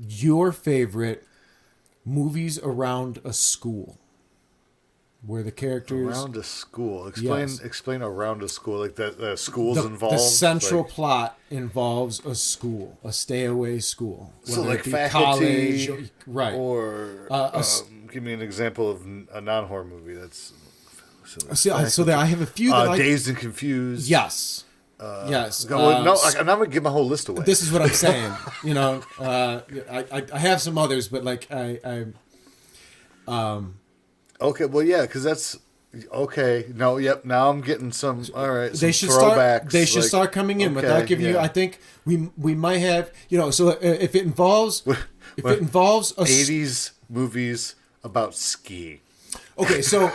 your favorite movies around a school, where the characters Around a school. Yes. Explain around a school, like that school's involved. The central like, plot involves a school, a stay-away school. So whether like it be faculty, college, right? Or A give me an example of a non-horror movie that's. So that I have a few that I Dazed and Confused. yes, yes. I'm not gonna give my whole list away. This is what I'm saying. I have some others, but like I Okay, well, yeah, because that's okay. No, yep. Now I'm getting some. All right, they some should throwbacks. start. They should start coming in without giving you. I think we might have. So if it involves a 80s movies about skiing. Okay, so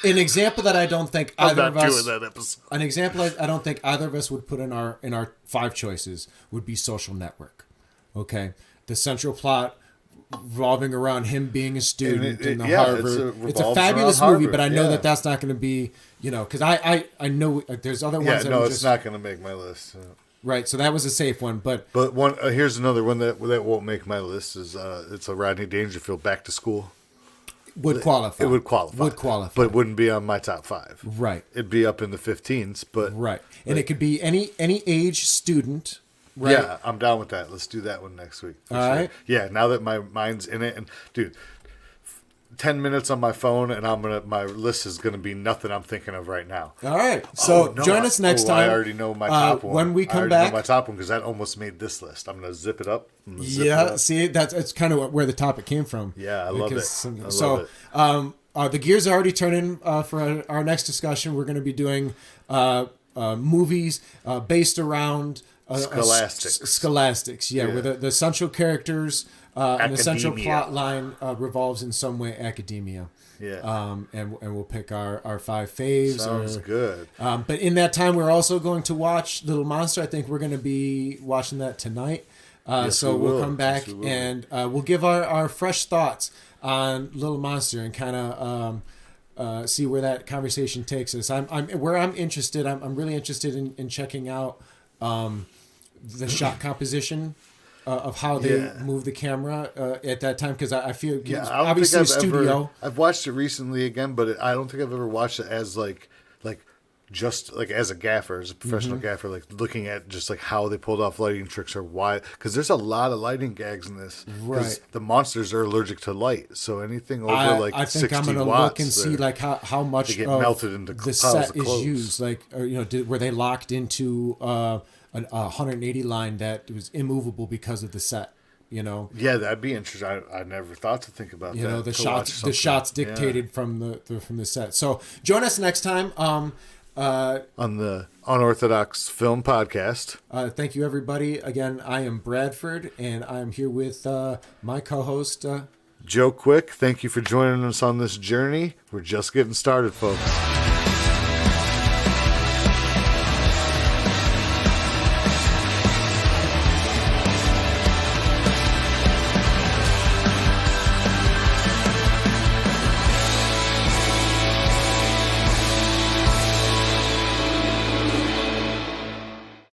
an example that I don't think either of us doing that episode. An example I don't think either of us would put in our 5 choices would be Social Network. Okay, the central plot revolving around him being a student in the Harvard. It's a fabulous movie, but I know that that's not going to be because I know there's other ones. Yeah, no, it's not going to make my list. Right, so that was a safe one, but one here's another one that won't make my list is it's a Rodney Dangerfield Back to School. Would qualify. It would qualify. But it wouldn't be on my top 5. Right. It'd be up in the 15s, but right. And it could be any age student. Right. Yeah, I'm down with that. Let's do that one next week. All right. Yeah, now that my mind's in it, and dude, 10 minutes on my phone, and my list is gonna be nothing I'm thinking of right now. All right. So join us next time. I already know my top one. When we come I already back, know my top one because that almost made this list. I'm gonna zip it up. See, it's kind of where the topic came from. Yeah, I love it. So the gears are already turning for our next discussion. We're going to be doing movies based around scholastics. Yeah, where the central characters and the central plot line revolves in some way academia. Yeah. And we'll pick our 5 faves. Sounds good. But in that time, we're also going to watch Little Monster. I think we're going to be watching that tonight. So we'll come back and we'll give our fresh thoughts on Little Monster and kind of see where that conversation takes us. I'm interested. I'm really interested in checking out the shot composition of how they move the camera at that time, because I feel obviously studio. I've watched it recently again, but I don't think I've ever watched it as like just like as a gaffer, as a professional gaffer, like looking at just like how they pulled off lighting tricks or why, because there's a lot of lighting gags in this. Right. The monsters are allergic to light, so anything over like 60 watts, I think I'm gonna look and see like how much they get of melted into the piles set of is clothes. used. Like were they locked into a 180 line that was immovable because of the set? Yeah, that'd be interesting. I never thought to think about that. The shots dictated from the set. So join us next time. On the Unorthodox Film Podcast. Thank you, everybody. Again, I am Bradford, and I'm here with my co-host, Joe Quick. Thank you for joining us on this journey. We're just getting started, folks.